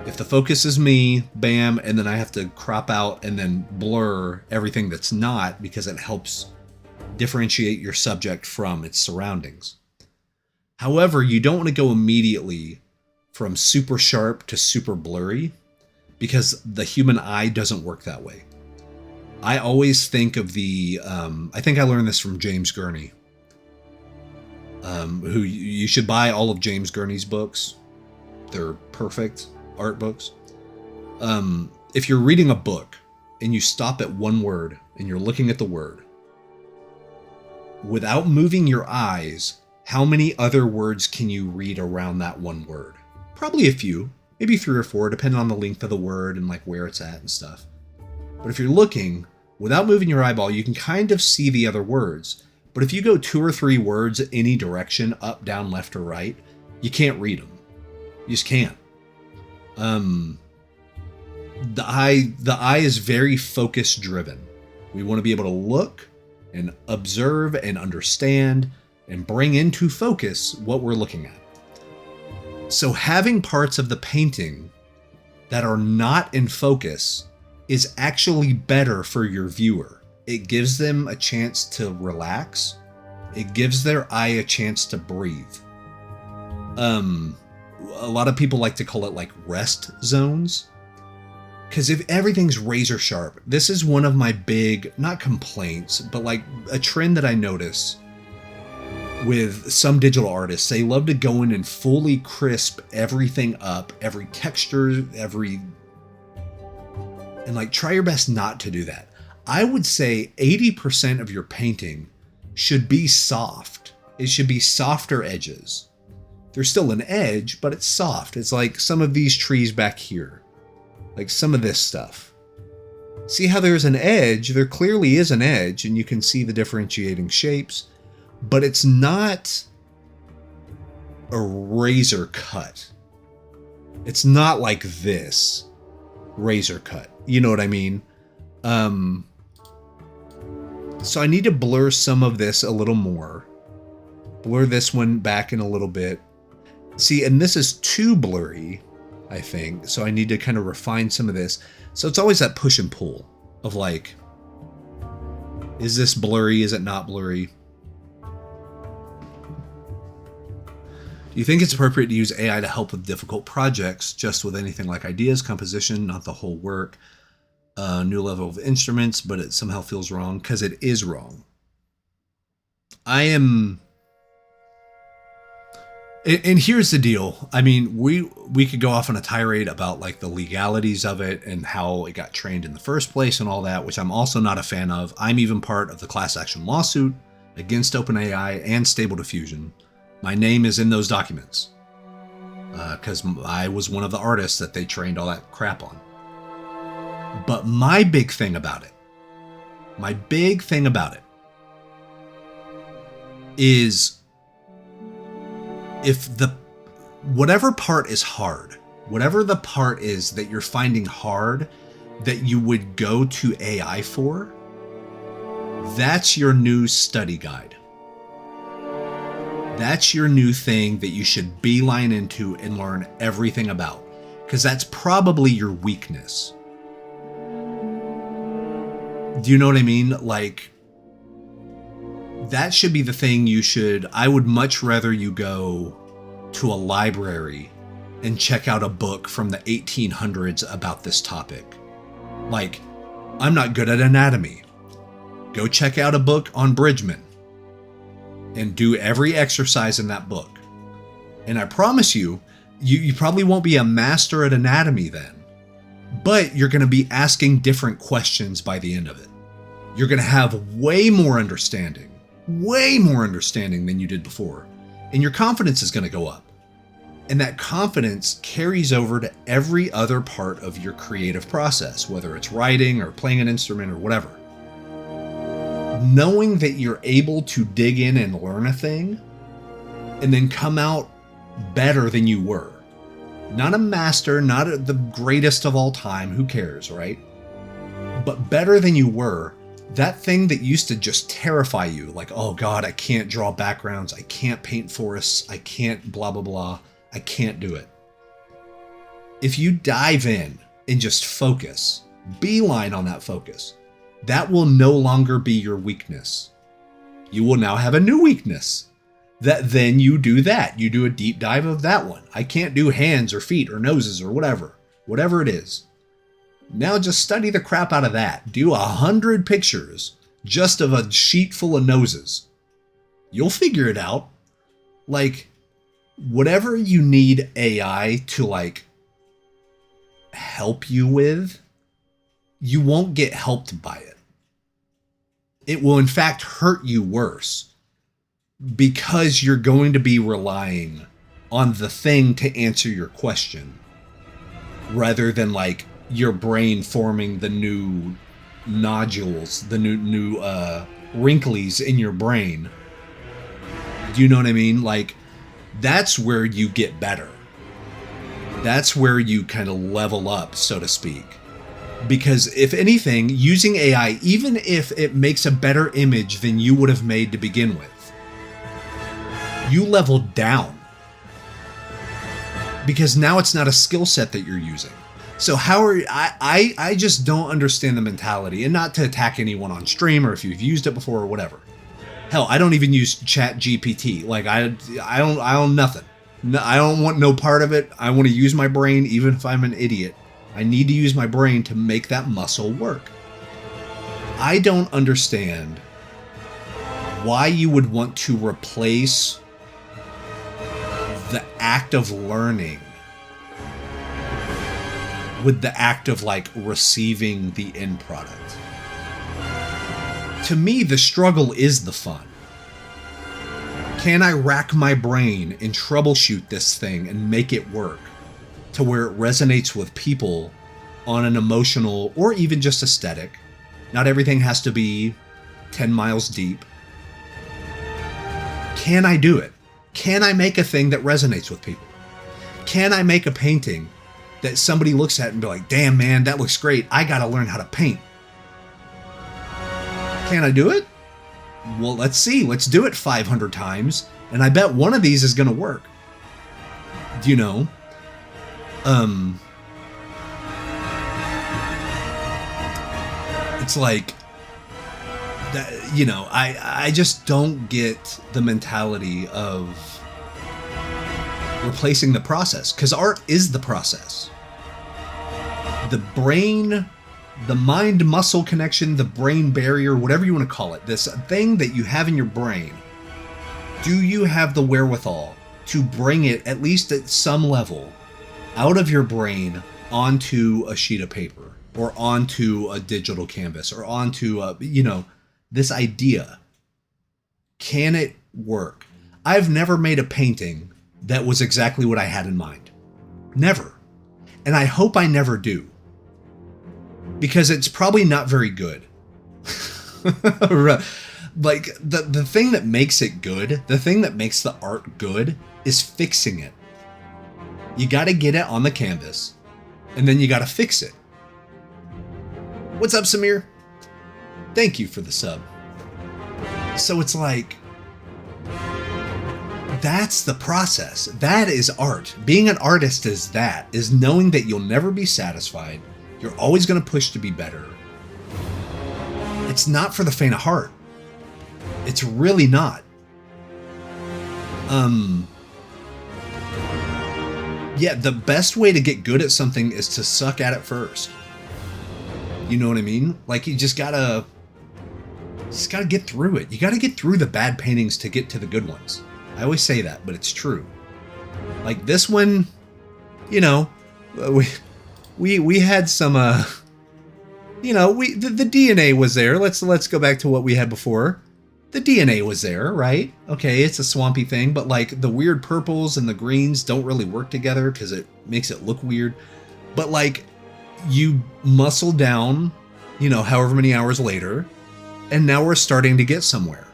Speaker 1: if the focus is me, bam, and then I have to crop out and then blur everything that's not, because it helps differentiate your subject from its surroundings. However, you don't want to go immediately from super sharp to super blurry, because the human eye doesn't work that way. I always think of I think I learned this from James Gurney, who you should buy all of James Gurney's books. They're perfect art books. If you're reading a book and you stop at one word and you're looking at the word, without moving your eyes, how many other words can you read around that one word? Probably a few, maybe 3 or 4, depending on the length of the word and like where it's at and stuff. But if you're looking, without moving your eyeball, you can kind of see the other words. But if you go 2 or 3 words any direction, up, down, left, or right, you can't read them. You just can't. The eye is very focus driven. We want to be able to look and observe and understand and bring into focus what we're looking at. So having parts of the painting that are not in focus is actually better for your viewer. It gives them a chance to relax. It gives their eye a chance to breathe. A lot of people like to call it like rest zones. Because if everything's razor sharp, this is one of my big, not complaints, but like a trend that I notice with some digital artists. They love to go in and fully crisp everything up, every texture, and like try your best not to do that. I would say 80% of your painting should be soft. It should be softer edges. There's still an edge, but it's soft. It's like some of these trees back here, like some of this stuff. See how there's an edge? There clearly is an edge, and you can see the differentiating shapes. But it's not a razor cut. It's not like this razor cut. You know what I mean? So I need to blur some of this a little more. Blur this one back in a little bit. See, and this is too blurry, I think. So I need to kind of refine some of this. So it's always that push and pull of like, is this blurry? Is it not blurry? Do you think it's appropriate to use AI to help with difficult projects, just with anything like ideas, composition, not the whole work, new level of instruments, but it somehow feels wrong? Because it is wrong. And here's the deal. I mean, we could go off on a tirade about like the legalities of it and how it got trained in the first place and all that, which I'm also not a fan of. I'm even part of the class action lawsuit against OpenAI and Stable Diffusion. My name is in those documents because I was one of the artists that they trained all that crap on. But my big thing about it is if whatever part is hard, whatever the part is that you're finding hard that you would go to AI for, that's your new study guide. That's your new thing that you should beeline into and learn everything about, because that's probably your weakness. Do you know what I mean? Like, that should be the thing I would much rather you go to a library and check out a book from the 1800s about this topic. Like, I'm not good at anatomy. Go check out a book on Bridgman and do every exercise in that book. And I promise you, you probably won't be a master at anatomy then, but you're going to be asking different questions by the end of it. You're going to have way more understanding than you did before. And your confidence is going to go up. And that confidence carries over to every other part of your creative process, whether it's writing or playing an instrument or whatever. Knowing that you're able to dig in and learn a thing and then come out better than you were. Not a master, not the greatest of all time, who cares, right? But better than you were. That thing that used to just terrify you, like, oh God, I can't draw backgrounds, I can't paint forests, I can't blah, blah, blah, I can't do it. If you dive in and just focus, beeline on that focus, that will no longer be your weakness. You will now have a new weakness. That then you do that. You do a deep dive of that one. I can't do hands or feet or noses or whatever it is. Now just study the crap out of that. Do 100 pictures just of a sheet full of noses. You'll figure it out. Like, whatever you need AI to, like, help you with, you won't get helped by it. It will, in fact, hurt you worse because you're going to be relying on the thing to answer your question rather than, like, your brain forming the new nodules, the new wrinklies in your brain. Do you know what I mean? Like, that's where you get better. That's where you kind of level up, so to speak. Because if anything, using AI, even if it makes a better image than you would have made to begin with, you level down. Because now it's not a skill set that you're using. So I just don't understand the mentality, and not to attack anyone on stream or if you've used it before or whatever. Hell, I don't even use Chat GPT. Like, I don't nothing. No, I don't want no part of it. I want to use my brain, even if I'm an idiot. I need to use my brain to make that muscle work. I don't understand why you would want to replace the act of learning with the act of, like, receiving the end product. To me, the struggle is the fun. Can I rack my brain and troubleshoot this thing and make it work to where it resonates with people on an emotional or even just aesthetic? Not everything has to be 10 miles deep. Can I do it? Can I make a thing that resonates with people? Can I make a painting that somebody looks at and be like, damn man, that looks great, I gotta learn how to paint? Can I do it? Well, let's see. Let's do it 500 times, and I bet one of these is gonna work. You know? It's like that, you know, I just don't get the mentality of replacing the process, because art is the process. The brain, the mind-muscle connection, the brain barrier, whatever you want to call it, this thing that you have in your brain, do you have the wherewithal to bring it, at least at some level, out of your brain onto a sheet of paper or onto a digital canvas or onto a, you know, this idea? Can it work? I've never made a painting that was exactly what I had in mind. Never. And I hope I never do. Because it's probably not very good. Like, the thing that makes it good, the thing that makes the art good, is fixing it. You gotta get it on the canvas, and then you gotta fix it. What's up, Samir? Thank you for the sub. So it's like, that's the process. That is art. Being an artist is that, is knowing that you'll never be satisfied. You're always going to push to be better. It's not for the faint of heart. It's really not. Yeah, the best way to get good at something is to suck at it first. You know what I mean? Like, you just gotta get through it. You gotta get through the bad paintings to get to the good ones. I always say that, but it's true. Like this one, you know, we had some, you know, the DNA was there. Let's go back to what we had before. The DNA was there, right? Okay, it's a swampy thing, but like the weird purples and the greens don't really work together because it makes it look weird. But like you muscle down, you know, however many hours later, and now we're starting to get somewhere.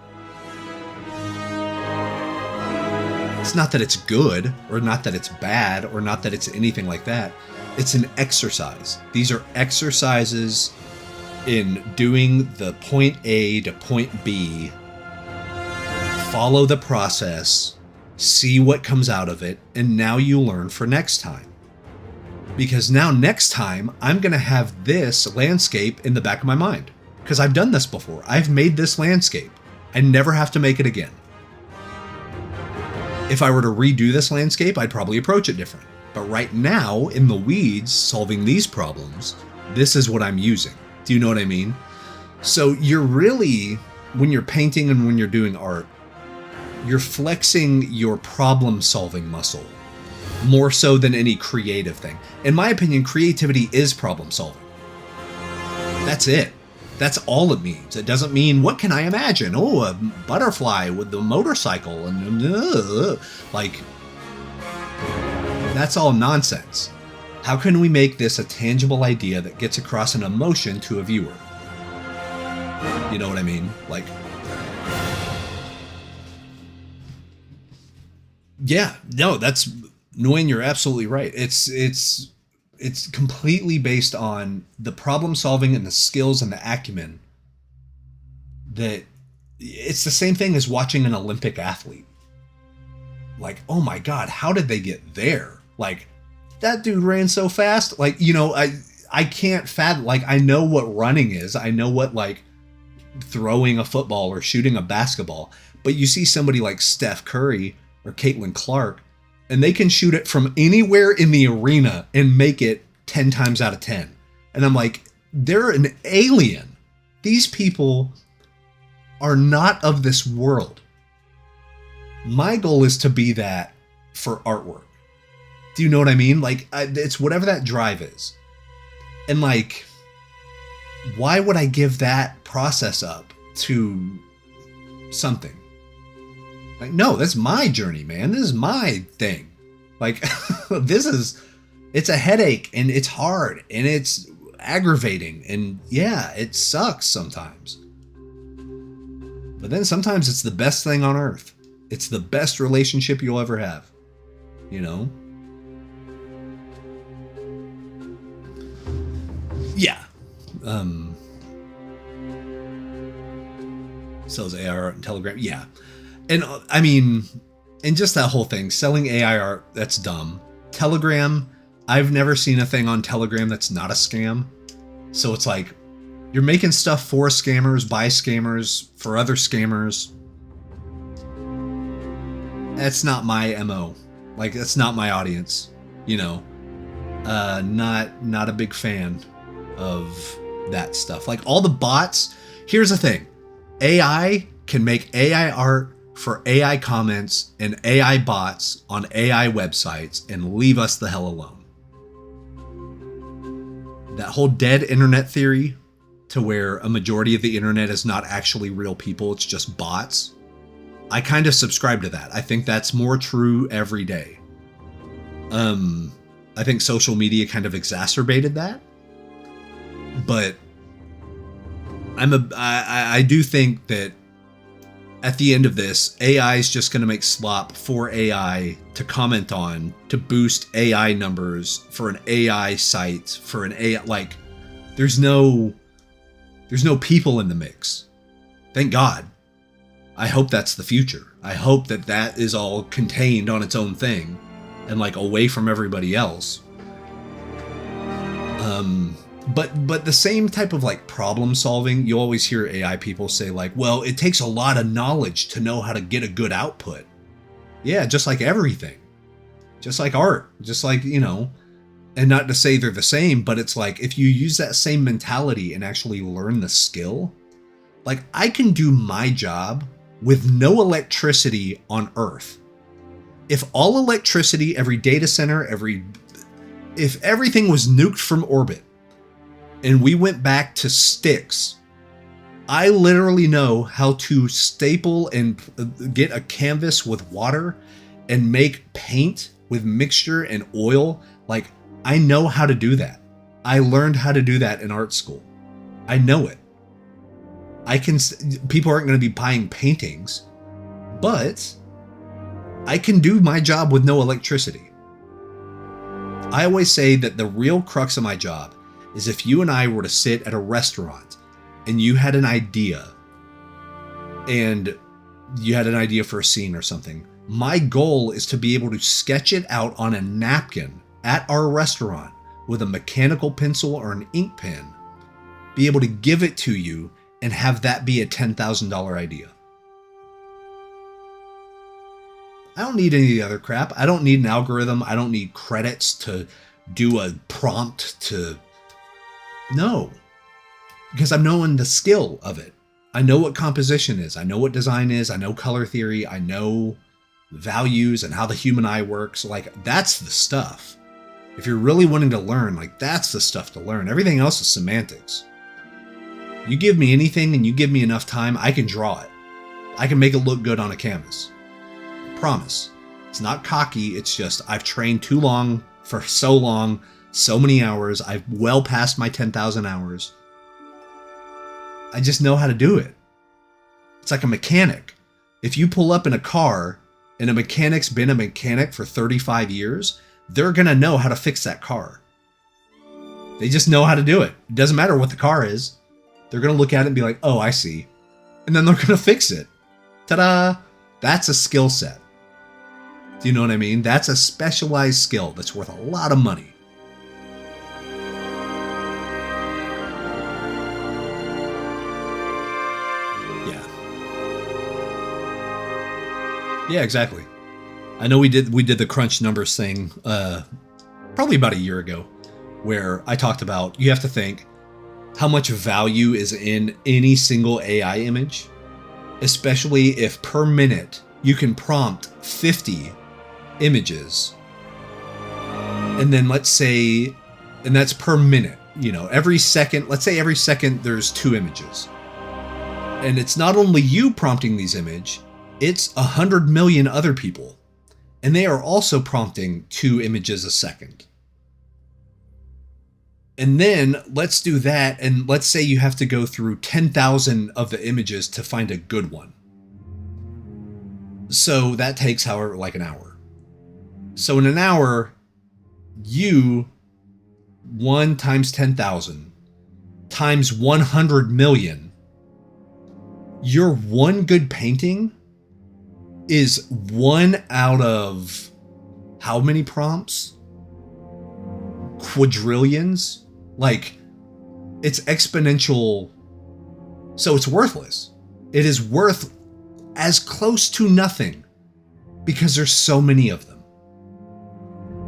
Speaker 1: It's not that it's good, or not that it's bad, or not that it's anything like that. It's an exercise. These are exercises in doing the point A to point B. Follow the process, see what comes out of it, and now you learn for next time. Because now next time, I'm going to have this landscape in the back of my mind. Because I've done this before. I've made this landscape. I never have to make it again. If I were to redo this landscape, I'd probably approach it different. But right now, in the weeds, solving these problems, this is what I'm using. Do you know what I mean? So you're really, when you're painting and when you're doing art, you're flexing your problem-solving muscle more so than any creative thing. In my opinion, creativity is problem-solving. That's it. That's all it means. It doesn't mean, what can I imagine? Oh, a butterfly with the motorcycle. And like, that's all nonsense. How can we make this a tangible idea that gets across an emotion to a viewer? You know what I mean? Like, yeah, no, that's, Nguyen, you're absolutely right. It's completely based on the problem solving and the skills and the acumen. That it's the same thing as watching an Olympic athlete. Like, oh my God, how did they get there? Like, that dude ran so fast. Like, you know, I can't fathom, like, I know what running is. I know what, like, throwing a football or shooting a basketball. But you see somebody like Steph Curry or Caitlin Clark, and they can shoot it from anywhere in the arena and make it 10 times out of 10. And I'm like, they're an alien. These people are not of this world. My goal is to be that for artwork. Do you know what I mean? Like, it's whatever that drive is. And like, why would I give that process up to something? Like, no, that's my journey, man. This is my thing. Like, it's a headache and it's hard and it's aggravating. And yeah, it sucks sometimes. But then sometimes it's the best thing on earth. It's the best relationship you'll ever have. You know? Yeah. Sells AI art and Telegram. Yeah. And I mean, and just that whole thing, selling AI art, that's dumb. Telegram, I've never seen a thing on Telegram that's not a scam. So it's like, you're making stuff for scammers, by scammers, for other scammers. That's not my MO. Like, that's not my audience, you know. Not a big fan of that stuff. Like, all the bots, here's the thing. AI can make AI art for AI comments and AI bots on AI websites and leave us the hell alone. That whole dead internet theory, to where a majority of the internet is not actually real people, it's just bots. I kind of subscribe to that. I think that's more true every day. I think social media kind of exacerbated that. But I do think that at the end of this, AI is just going to make slop for AI to comment on, to boost AI numbers for an AI site, for an AI, like, there's no people in the mix. Thank God. I hope that's the future. I hope that that is all contained on its own thing and like away from everybody else. But the same type of like problem solving, you always hear AI people say like, well, it takes a lot of knowledge to know how to get a good output. Yeah, just like everything. Just like art, just like, you know, and not to say they're the same, but it's like if you use that same mentality and actually learn the skill, like I can do my job with no electricity on Earth. If all electricity, every data center, if everything was nuked from orbit and we went back to sticks, I literally know how to staple and get a canvas with water and make paint with mixture and oil. Like, I know how to do that. I learned how to do that in art school. I know it. People aren't going to be buying paintings, but I can do my job with no electricity. I always say that the real crux of my job is if you and I were to sit at a restaurant and you had an idea for a scene or something, my goal is to be able to sketch it out on a napkin at our restaurant with a mechanical pencil or an ink pen, be able to give it to you and have that be a $10,000 idea. I don't need any of the other crap. I don't need an algorithm. I don't need credits to do a prompt to... No. Because I'm knowing the skill of it. I know what composition is. I know what design is. I know color theory. I know values and how the human eye works. Like, that's the stuff. If you're really wanting to learn, like, that's the stuff to learn. Everything else is semantics. You give me anything and you give me enough time, I can draw it. I can make it look good on a canvas. I promise. It's not cocky. It's just I've trained too long, for so long, so many hours. I've well past my 10,000 hours. I just know how to do it. It's like a mechanic. If you pull up in a car and a mechanic's been a mechanic for 35 years, they're going to know how to fix that car. They just know how to do it. It doesn't matter what the car is. They're going to look at it and be like, oh, I see. And then they're going to fix it. Ta-da! That's a skill set. Do you know what I mean? That's a specialized skill that's worth a lot of money. Yeah, exactly. I know we did the crunch numbers thing probably about a year ago, where I talked about you have to think how much value is in any single AI image, especially if per minute you can prompt 50 images. And then let's say, and that's per minute, you know, every second, let's say every second there's 2 images. And it's not only you prompting these images, it's 100 million other people. And they are also prompting 2 images a second. And then let's do that. And let's say you have to go through 10,000 of the images to find a good one. So that takes however, like an hour. So in an hour, you 1 times 10,000 times 100 million, your one good painting is 1 out of how many prompts? Quadrillions? Like, it's exponential. So it's worthless. It is worth as close to nothing because there's so many of them.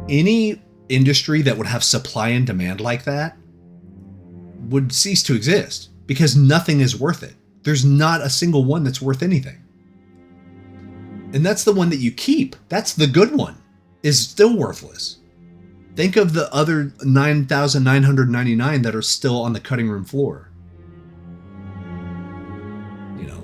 Speaker 1: Any industry that would have supply and demand like that would cease to exist because nothing is worth it. There's not a single one that's worth anything. And that's the one that you keep. That's the good one. Is still worthless. Think of the other 9,999 that are still on the cutting room floor. You know.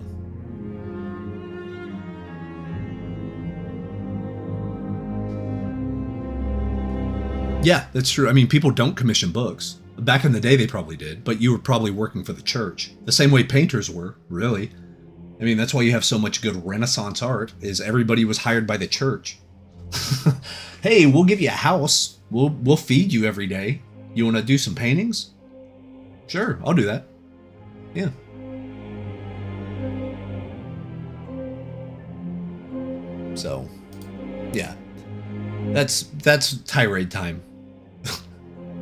Speaker 1: Yeah, that's true. I mean, people don't commission books. Back in the day, they probably did, but you were probably working for the church. The same way painters were, really. I mean, that's why you have so much good Renaissance art, is everybody was hired by the church. Hey, we'll give you a house. We'll feed you every day. You want to do some paintings? Sure, I'll do that. Yeah. So, yeah. That's tirade time.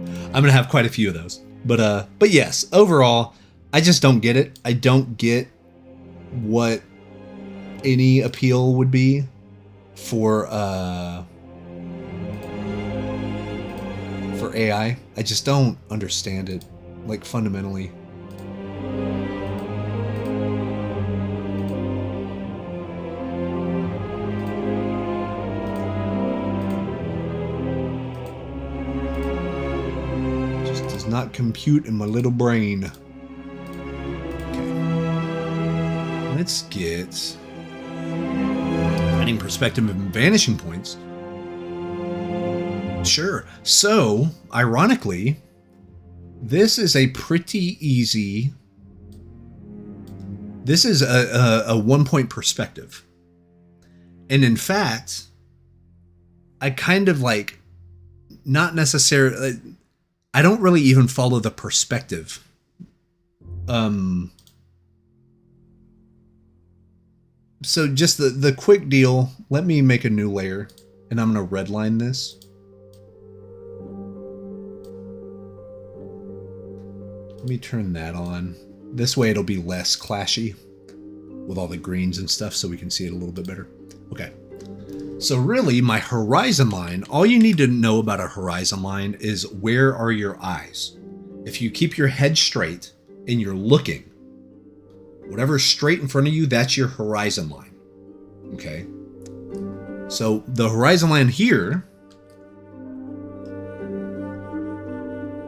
Speaker 1: I'm going to have quite a few of those. But yes, overall, I just don't get it. I don't get what any appeal would be for AI. I just don't understand it, like, fundamentally. Just does not compute in my little brain. Okay. Let's get finding perspective and vanishing points. Sure. So, ironically, this is a pretty easy... This is a 1-point perspective. And in fact, I kind of like... Not necessarily... I don't really even follow the perspective. So just the quick deal, let me make a new layer, and I'm going to redline this. Let me turn that on. This way it'll be less clashy with all the greens and stuff, so we can see it a little bit better. Okay. So really, my horizon line, all you need to know about a horizon line is where are your eyes. If you keep your head straight and you're looking, whatever's straight in front of you, that's your horizon line. Okay? So the horizon line here,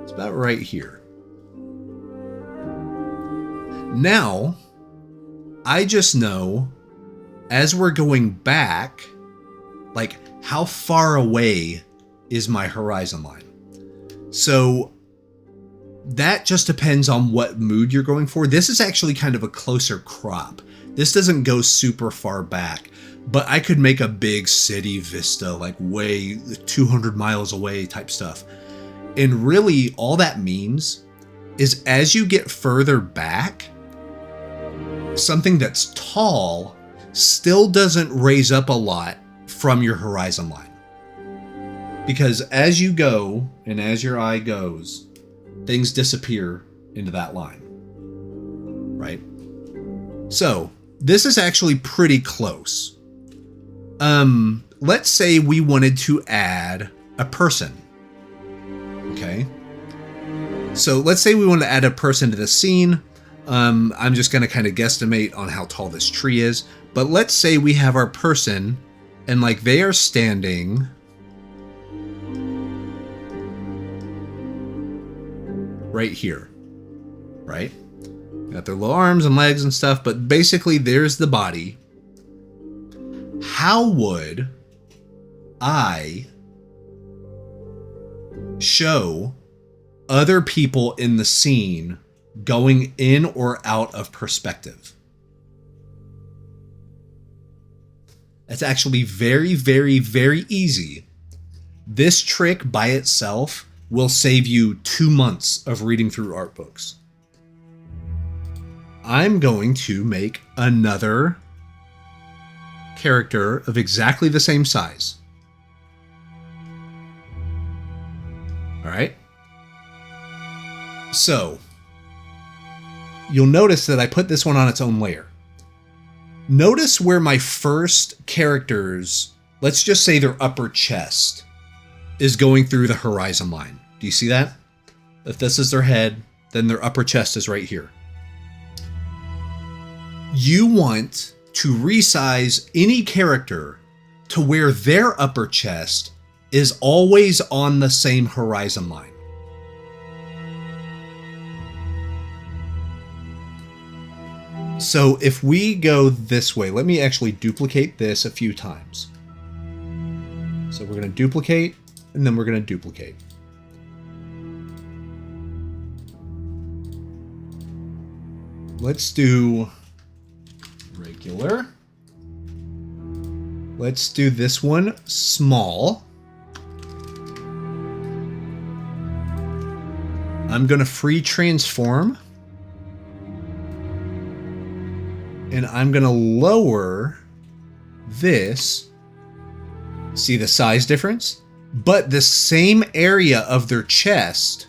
Speaker 1: it's about right here. Now, I just know, as we're going back, like, how far away is my horizon line? So, that just depends on what mood you're going for. This is actually kind of a closer crop. This doesn't go super far back, but I could make a big city vista, like way 200 miles away type stuff. And really, all that means is as you get further back, something that's tall still doesn't raise up a lot from your horizon line. Because as you go, and as your eye goes, things disappear into that line. Right? So, this is actually pretty close. Let's say we wanted to add a person. Okay? So, let's say we want to add a person to the scene. I'm just going to kind of guesstimate on how tall this tree is. But let's say we have our person, and like they are standing right here, right? Got their little arms and legs and stuff, but basically there's the body. How would I show other people in the scene going in or out of perspective? It's actually very, very, very easy. This trick by itself will save you 2 months of reading through art books. I'm going to make another character of exactly the same size. All right. So, you'll notice that I put this one on its own layer. Notice where my first characters, let's just say their upper chest, is going through the horizon line. Do you see that? If this is their head, then their upper chest is right here. You want to resize any character to where their upper chest is always on the same horizon line. So if we go this way, let me actually duplicate this a few times. So we're going to duplicate, and then we're going to duplicate. Let's do regular. Let's do this one small. I'm going to free transform. And I'm going to lower this. See the size difference? But the same area of their chest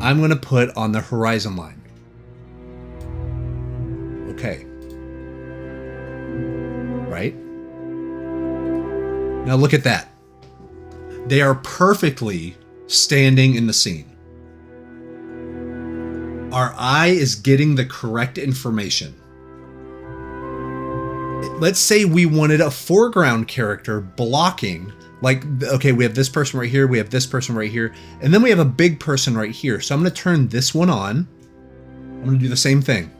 Speaker 1: I'm going to put on the horizon line. Okay. Right? Now look at that. They are perfectly standing in the scene. Our eye is getting the correct information. Let's say we wanted a foreground character blocking, like, okay, we have this person right here, we have this person right here, and then we have a big person right here. So I'm going to turn this one on. I'm going to do the same thing.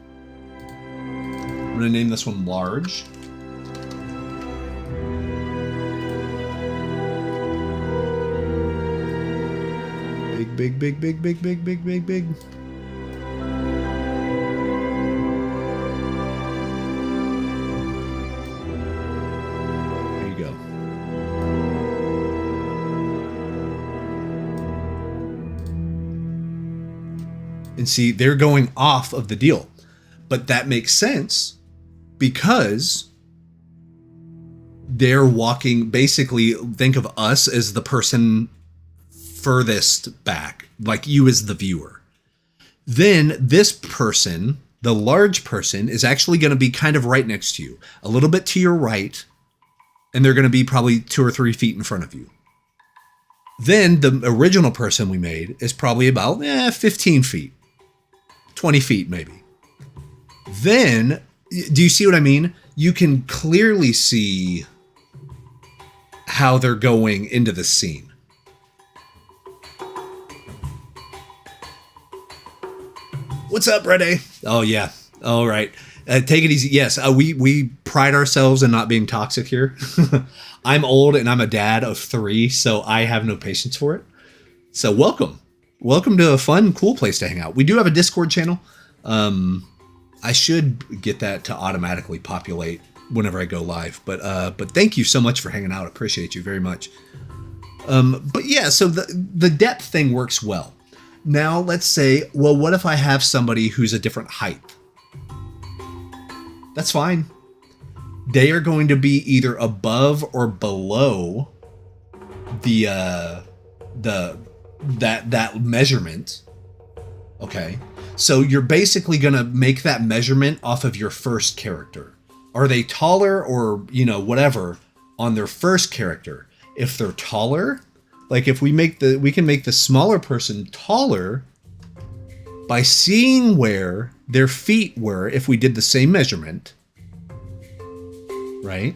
Speaker 1: I'm going to name this one large. Big, big, big, big, big, big, big, big. There you go. And see, they're going off of the deal. But that makes sense because they're walking, basically, think of us as the person furthest back, like you as the viewer. Then this person, the large person, is actually going to be kind of right next to you, a little bit to your right, and they're going to be probably 2 or 3 feet in front of you. Then the original person we made is probably about 15 feet, 20 feet maybe. Then, do you see what I mean? You can clearly see how they're going into the scene. What's up, Rene? Oh, yeah. All right. Take it easy. Yes, we pride ourselves in not being toxic here. I'm old and I'm a dad of 3, so I have no patience for it. So welcome. Welcome to a fun, cool place to hang out. We do have a Discord channel. I should get that to automatically populate whenever I go live. But thank you so much for hanging out. I appreciate you very much. But yeah, so the depth thing works well. Now let's say, well, what if I have somebody who's a different height? That's fine. They are going to be either above or below that measurement. Okay. So you're basically going to make that measurement off of your first character. Are they taller or, whatever on their first character? If they're taller, like if we can make the smaller person taller by seeing where their feet were if we did the same measurement, right?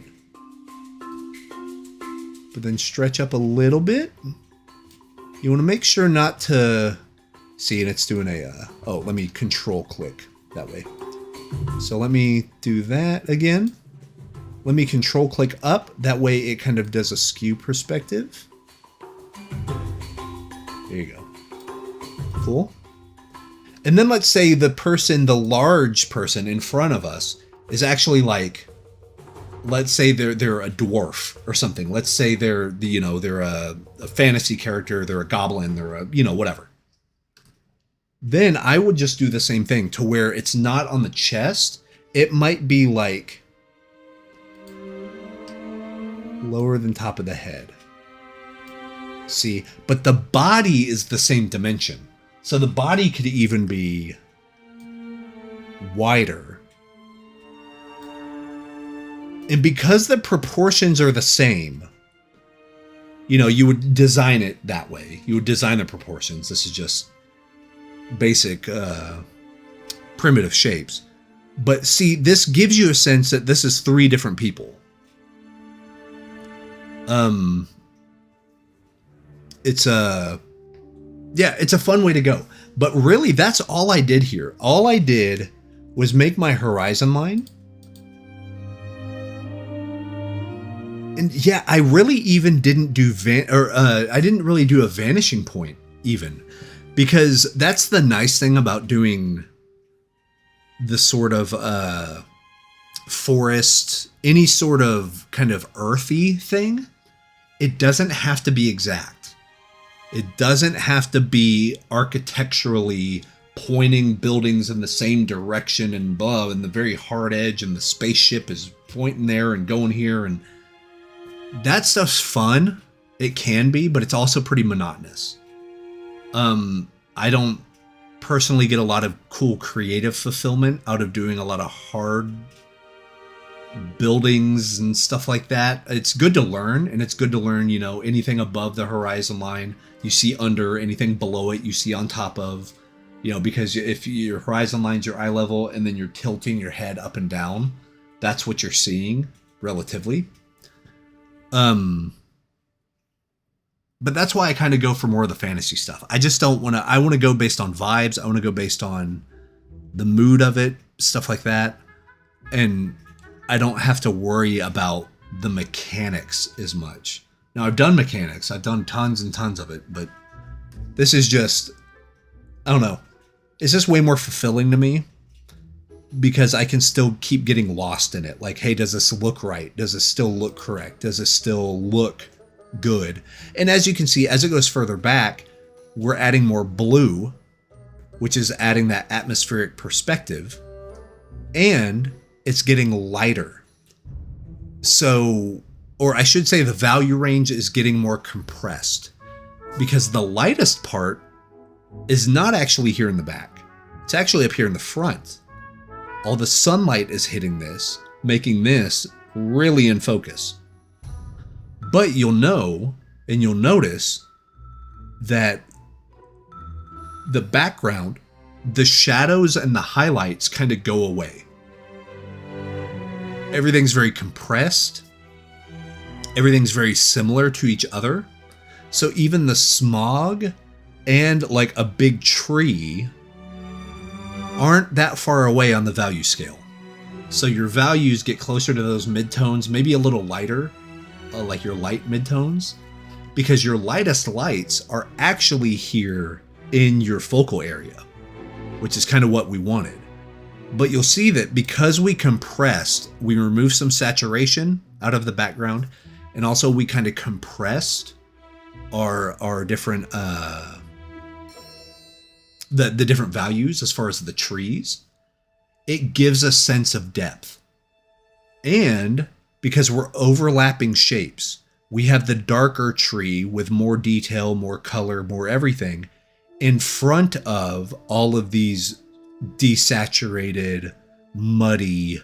Speaker 1: But then stretch up a little bit. You want to make sure not to see, and it's doing let me control click that way. So let me do that again. Let me control click up. That way it kind of does a skew perspective. There you go. Cool. And then let's say the large person in front of us is actually like, let's say they're a dwarf or something. Let's say they're a fantasy character, they're a goblin, they're a, whatever. Then I would just do the same thing to where it's not on the chest. It might be like lower than top of the head. See, but the body is the same dimension. So the body could even be wider. And because the proportions are the same, you would design it that way. You would design the proportions. This is just basic primitive shapes. But see, this gives you a sense that this is 3 different people. It's a fun way to go. But really, that's all I did here. All I did was make my horizon line. And yeah, I really even didn't do I didn't really do a vanishing point even, because that's the nice thing about doing the sort of forest, any sort of kind of earthy thing. It doesn't have to be exact. It doesn't have to be architecturally pointing buildings in the same direction and blah, and the very hard edge, and the spaceship is pointing there and going here, and that stuff's fun. It can be, but it's also pretty monotonous. I don't personally get a lot of cool creative fulfillment out of doing a lot of hard buildings and stuff like that. It's good to learn, and it's good to learn, you know, anything above the horizon line you see under, anything below it you see on top of, you know, because if your horizon line's your eye level and then you're tilting your head up and down, that's what you're seeing relatively. But that's why I kind of go for more of the fantasy stuff. I just don't want to, I want to go based on vibes. I want to go based on the mood of it, stuff like that. And I don't have to worry about the mechanics as much. Now, I've done mechanics. I've done tons and tons of it, but this is just, I don't know. It's just way more fulfilling to me because I can still keep getting lost in it. Like, hey, does this look right? Does it still look correct? Does it still look good? And as you can see, as it goes further back, we're adding more blue, which is adding that atmospheric perspective, and it's getting lighter. So, or I should say the value range is getting more compressed because the lightest part is not actually here in the back. It's actually up here in the front. All the sunlight is hitting this, making this really in focus. But you'll know, and you'll notice that the background, the shadows and the highlights kind of go away. Everything's very compressed. Everything's very similar to each other. So even the smog and like a big tree aren't that far away on the value scale. So your values get closer to those midtones, maybe a little lighter, like your light midtones, because your lightest lights are actually here in your focal area, which is kind of what we wanted. But you'll see that because we compressed, we removed some saturation out of the background, and also we kind of compressed our different the different values as far as the trees. It gives a sense of depth. And because we're overlapping shapes, we have the darker tree with more detail, more color, more everything in front of all of these desaturated, muddy,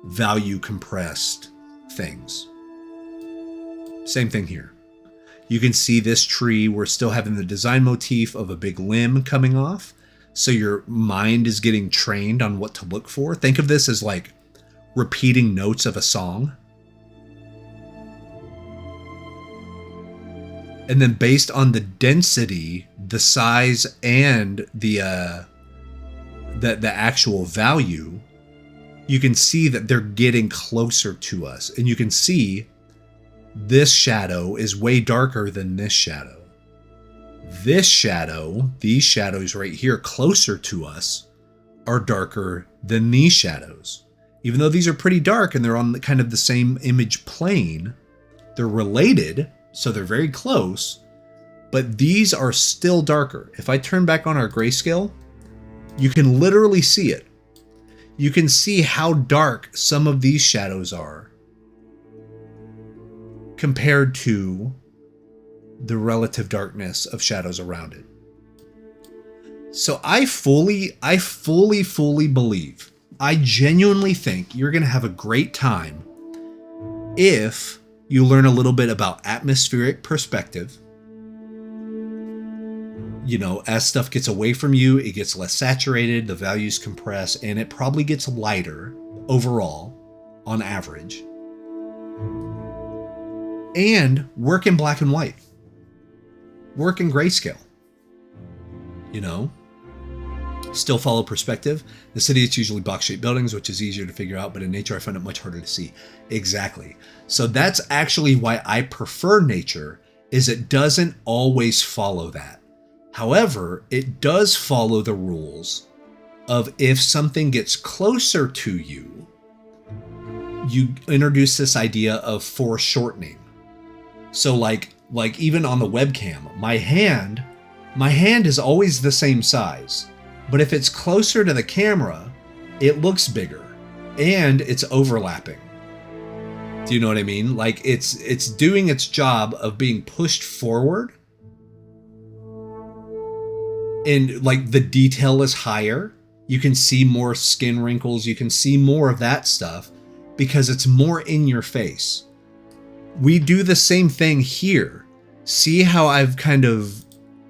Speaker 1: value compressed things. Same thing here. You can see this tree, we're still having the design motif of a big limb coming off. So your mind is getting trained on what to look for. Think of this as like repeating notes of a song. And then based on the density, the size, and the actual value, you can see that they're getting closer to us. And you can see this shadow is way darker than this shadow. This shadow, these shadows right here closer to us, are darker than these shadows. Even though these are pretty dark and they're on kind of the same image plane, they're related, so they're very close, but these are still darker. If I turn back on our grayscale, you can literally see it. You can see how dark some of these shadows are compared to the relative darkness of shadows around it. So I fully believe, I genuinely think you're going to have a great time if you learn a little bit about atmospheric perspective. You know, as stuff gets away from you, it gets less saturated, the values compress, and it probably gets lighter overall on average. And work in black and white. Work in grayscale. You know? Still follow perspective. In the city, it's usually box-shaped buildings, which is easier to figure out, but in nature, I find it much harder to see. Exactly. So that's actually why I prefer nature, is it doesn't always follow that. However, it does follow the rules of if something gets closer to you, you introduce this idea of foreshortening. So like even on the webcam, my hand is always the same size. But if it's closer to the camera, it looks bigger and it's overlapping. Do you know what I mean? Like it's doing its job of being pushed forward And like the detail is higher. You can see more skin wrinkles. You can see more of that stuff because it's more in your face. We do the same thing here. See how I've kind of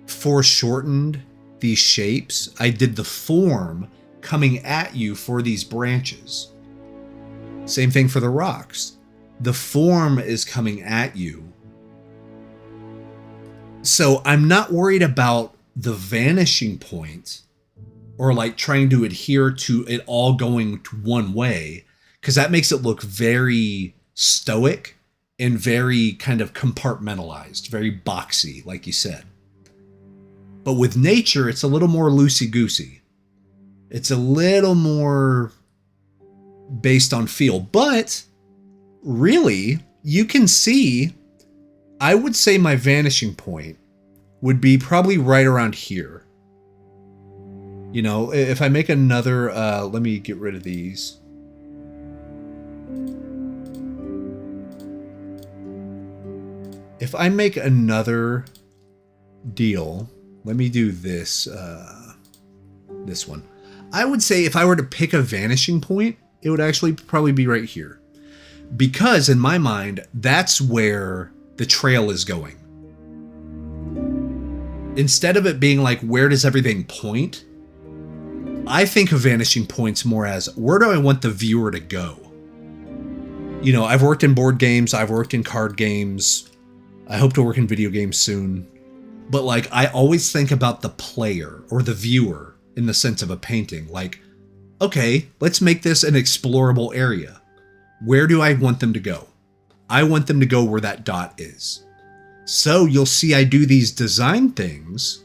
Speaker 1: foreshortened these shapes? I did the form coming at you for these branches. Same thing for the rocks. The form is coming at you. So I'm not worried about the vanishing point or like trying to adhere to it all going to one way, because that makes it look very stoic and very kind of compartmentalized, very boxy, like you said. But with nature, it's a little more loosey-goosey. It's a little more based on feel. But really, you can see, I would say my vanishing point would be probably right around here. You know, if I make another, let me get rid of these. If I make another deal, let me do this, this one. I would say if I were to pick a vanishing point, it would actually probably be right here. Because in my mind, that's where the trail is going. Instead of it being like, where does everything point? I think of vanishing points more as, where do I want the viewer to go? You know, I've worked in board games, I've worked in card games, I hope to work in video games soon. But like, I always think about the player or the viewer in the sense of a painting. Like, okay, let's make this an explorable area. Where do I want them to go? I want them to go where that dot is. So you'll see I do these design things.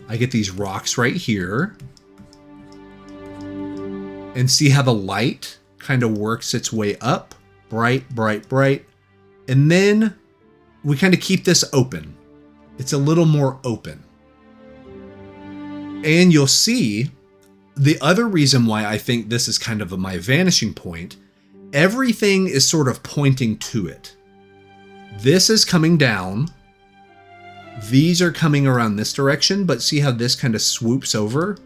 Speaker 1: I get these rocks right here. And see how the light kind of works its way up. Bright, bright, bright. And then we kind of keep this open. It's a little more open. And you'll see the other reason why I think this is kind of my vanishing point. Everything is sort of pointing to it. This is coming down. These are coming around this direction, but see how this kind of swoops over?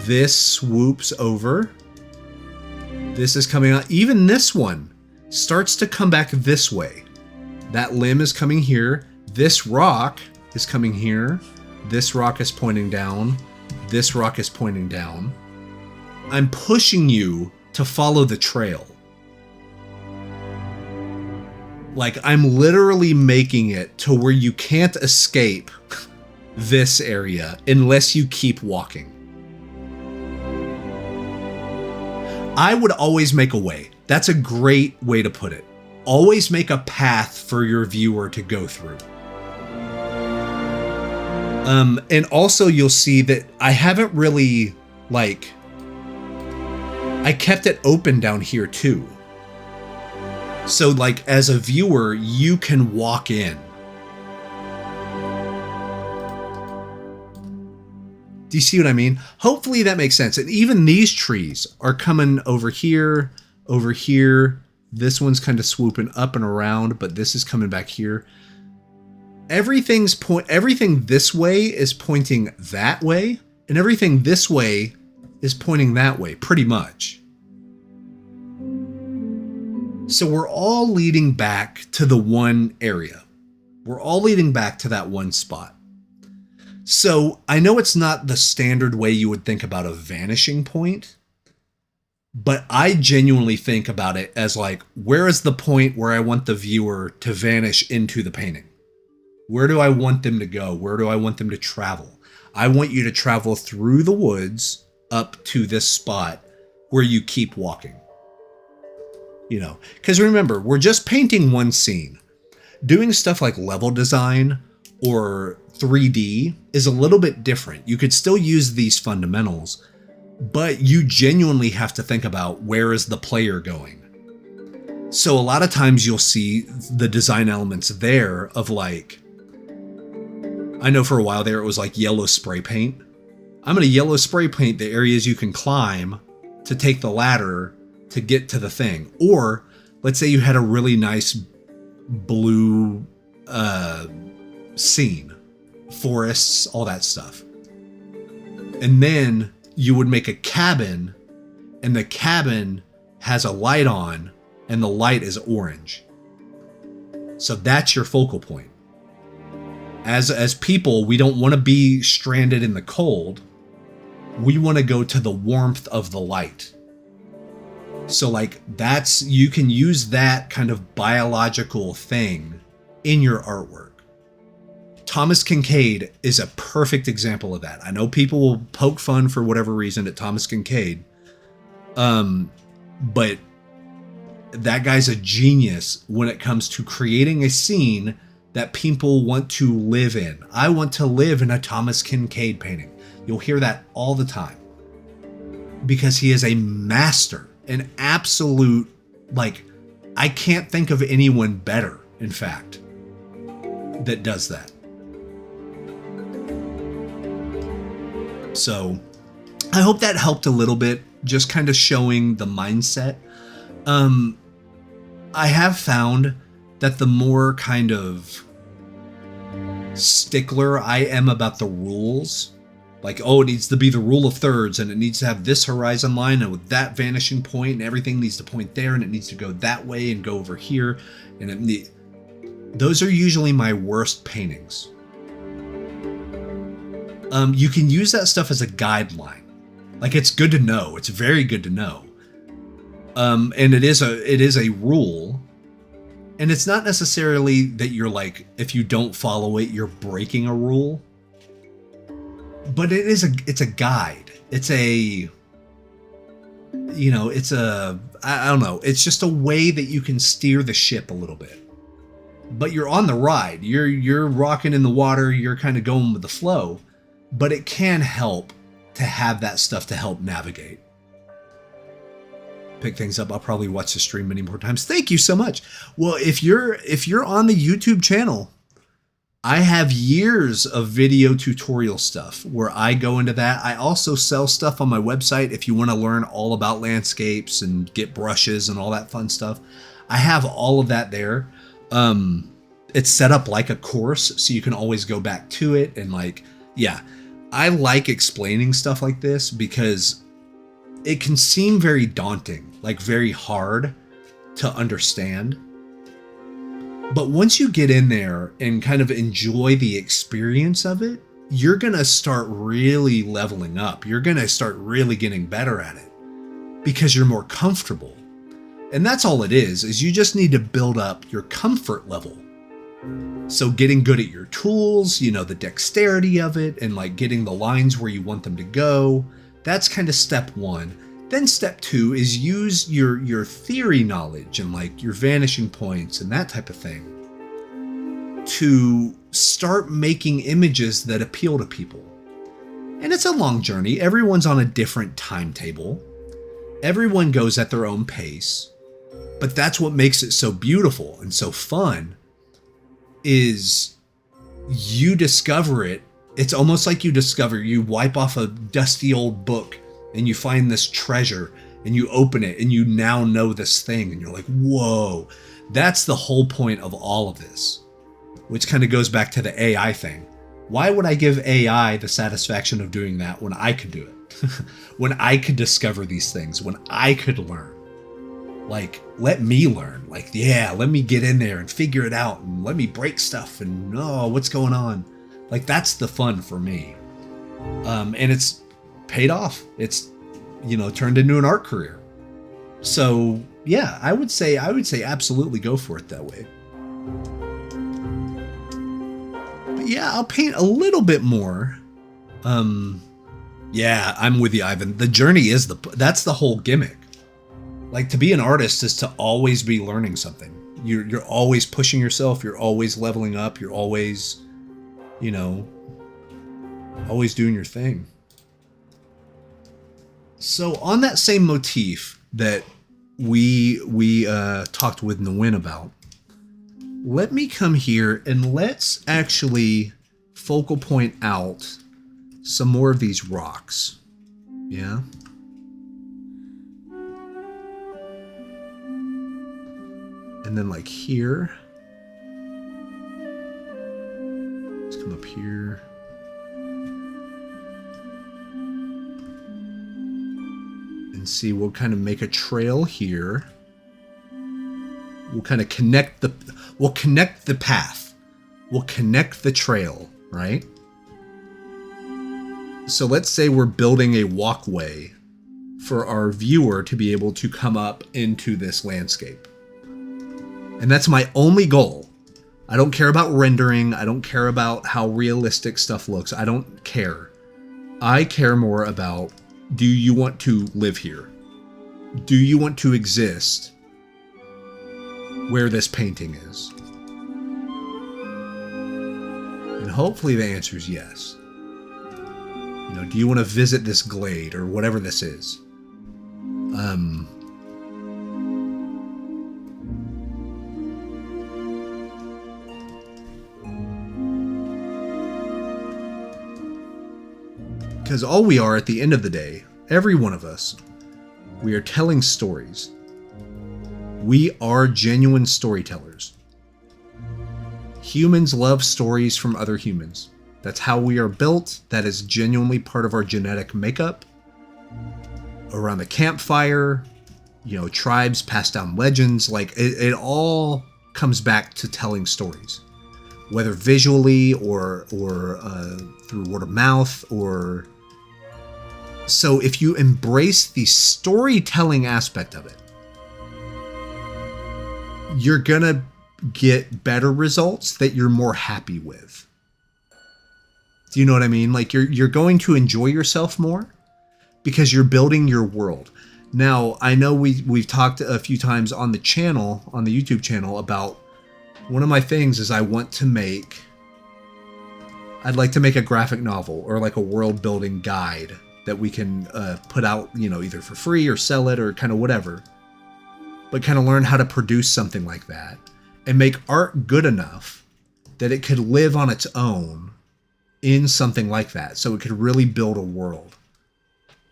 Speaker 1: This swoops over. This is coming out. Even this one starts to come back this way. That limb is coming here. This rock is coming here. This rock is pointing down. This rock is pointing down. I'm pushing you to follow the trail. Like, I'm literally making it to where you can't escape this area unless you keep walking. I would always make a way. That's a great way to put it. Always make a path for your viewer to go through. And also you'll see that I haven't really, like, I kept it open down here too. So like as a viewer, you can walk in. Do you see what I mean? Hopefully that makes sense. And even these trees are coming over here, over here. This one's kind of swooping up and around, but this is coming back here. Everything this way is pointing that way, and everything this way is pointing that way, pretty much. So we're all leading back to the one area. We're all leading back to that one spot. So I know it's not the standard way you would think about a vanishing point, but I genuinely think about it as like, where is the point where I want the viewer to vanish into the painting? Where do I want them to go? Where do I want them to travel? I want you to travel through the woods up to this spot where you keep walking. You know, because remember, we're just painting one scene. Doing stuff like level design or 3D is a little bit different. You could still use these fundamentals, but you genuinely have to think about where is the player going. So a lot of times you'll see the design elements there of like, I know for a while there it was like yellow spray paint. I'm going to yellow spray paint the areas you can climb to take the ladder to get to the thing. Or let's say you had a really nice blue scene, forests, all that stuff. And then you would make a cabin, and the cabin has a light on, and the light is orange. So that's your focal point. As people, we don't want to be stranded in the cold. We want to go to the warmth of the light. So like you can use that kind of biological thing in your artwork. Thomas Kinkade is a perfect example of that. I know people will poke fun for whatever reason at Thomas Kinkade. But that guy's a genius when it comes to creating a scene that people want to live in. I want to live in a Thomas Kinkade painting. You'll hear that all the time. Because he is a master, an absolute, like, I can't think of anyone better, in fact, that does that. So I hope that helped a little bit, just kind of showing the mindset. I have found that the more kind of stickler I am about the rules, like, oh, it needs to be the rule of thirds, and it needs to have this horizon line and with that vanishing point, and everything needs to point there, and it needs to go that way and go over here, and those are usually my worst paintings. You can use that stuff as a guideline. Like, it's good to know. It's very good to know. And it is a rule. And it's not necessarily that you're like, if you don't follow it, you're breaking a rule. But it's a guide. It's a, I don't know. It's just a way that you can steer the ship a little bit. But you're on the ride. You're rocking in the water. You're kind of going with the flow. But it can help to have that stuff to help navigate. Pick things up. I'll probably watch the stream many more times. Thank you so much. Well, if you're on the YouTube channel, I have years of video tutorial stuff where I go into that. I also sell stuff on my website if you want to learn all about landscapes and get brushes and all that fun stuff. I have all of that there. It's set up like a course, so you can always go back to it. And like, yeah, I like explaining stuff like this because it can seem very daunting, like very hard to understand. But once you get in there and kind of enjoy the experience of it, you're going to start really leveling up. You're going to start really getting better at it because you're more comfortable. And that's all it is you just need to build up your comfort level. So getting good at your tools, the dexterity of it, and like getting the lines where you want them to go, that's kind of step one. Then step two is use your theory knowledge and like your vanishing points and that type of thing to start making images that appeal to people. And it's a long journey. Everyone's on a different timetable. Everyone goes at their own pace. But that's what makes it so beautiful and so fun is you discover it. It's almost like you wipe off a dusty old book and you find this treasure and you open it and you now know this thing and you're like, whoa, that's the whole point of all of this, which kind of goes back to the AI thing. Why would I give AI the satisfaction of doing that when I could do it? When I could discover these things, when I could learn? Like, let me learn. Like, yeah, let me get in there and figure it out and let me break stuff and what's going on? Like, that's the fun for me. And it's paid off. It's, turned into an art career. So yeah, I would say absolutely go for it that way. But yeah, I'll paint a little bit more. Yeah, I'm with you, Ivan. The journey is that's the whole gimmick. Like, to be an artist is to always be learning something. You're always pushing yourself. You're always leveling up. You're always, always doing your thing. So on that same motif that we talked with Nguyen about, let me come here and let's actually focal point out some more of these rocks. Yeah. And then like here. Let's come up here. And see, we'll kind of make a trail here. We'll kind of connect the path. We'll connect the trail, right? So let's say we're building a walkway for our viewer to be able to come up into this landscape. And that's my only goal. I don't care about rendering. I don't care about how realistic stuff looks. I don't care. I care more about, do you want to live here? Do you want to exist where this painting is? And hopefully the answer is yes. You know, do you want to visit this glade or whatever this is? Because all we are at the end of the day, every one of us, we are telling stories. We are genuine storytellers. Humans love stories from other humans. That's how we are built. That is genuinely part of our genetic makeup. Around the campfire, you know, tribes pass down legends. Like, it all comes back to telling stories. Whether visually or through word of mouth or... So if you embrace the storytelling aspect of it, you're gonna get better results that you're more happy with. Do you know what I mean? Like, you're going to enjoy yourself more because you're building your world. Now, I know we've talked a few times on the channel, on the YouTube channel, about one of my things is I'd like to make a graphic novel or like a world building guide that we can put out, you know, either for free or sell it or kind of whatever. But kind of learn how to produce something like that and make art good enough that it could live on its own in something like that. So it could really build a world.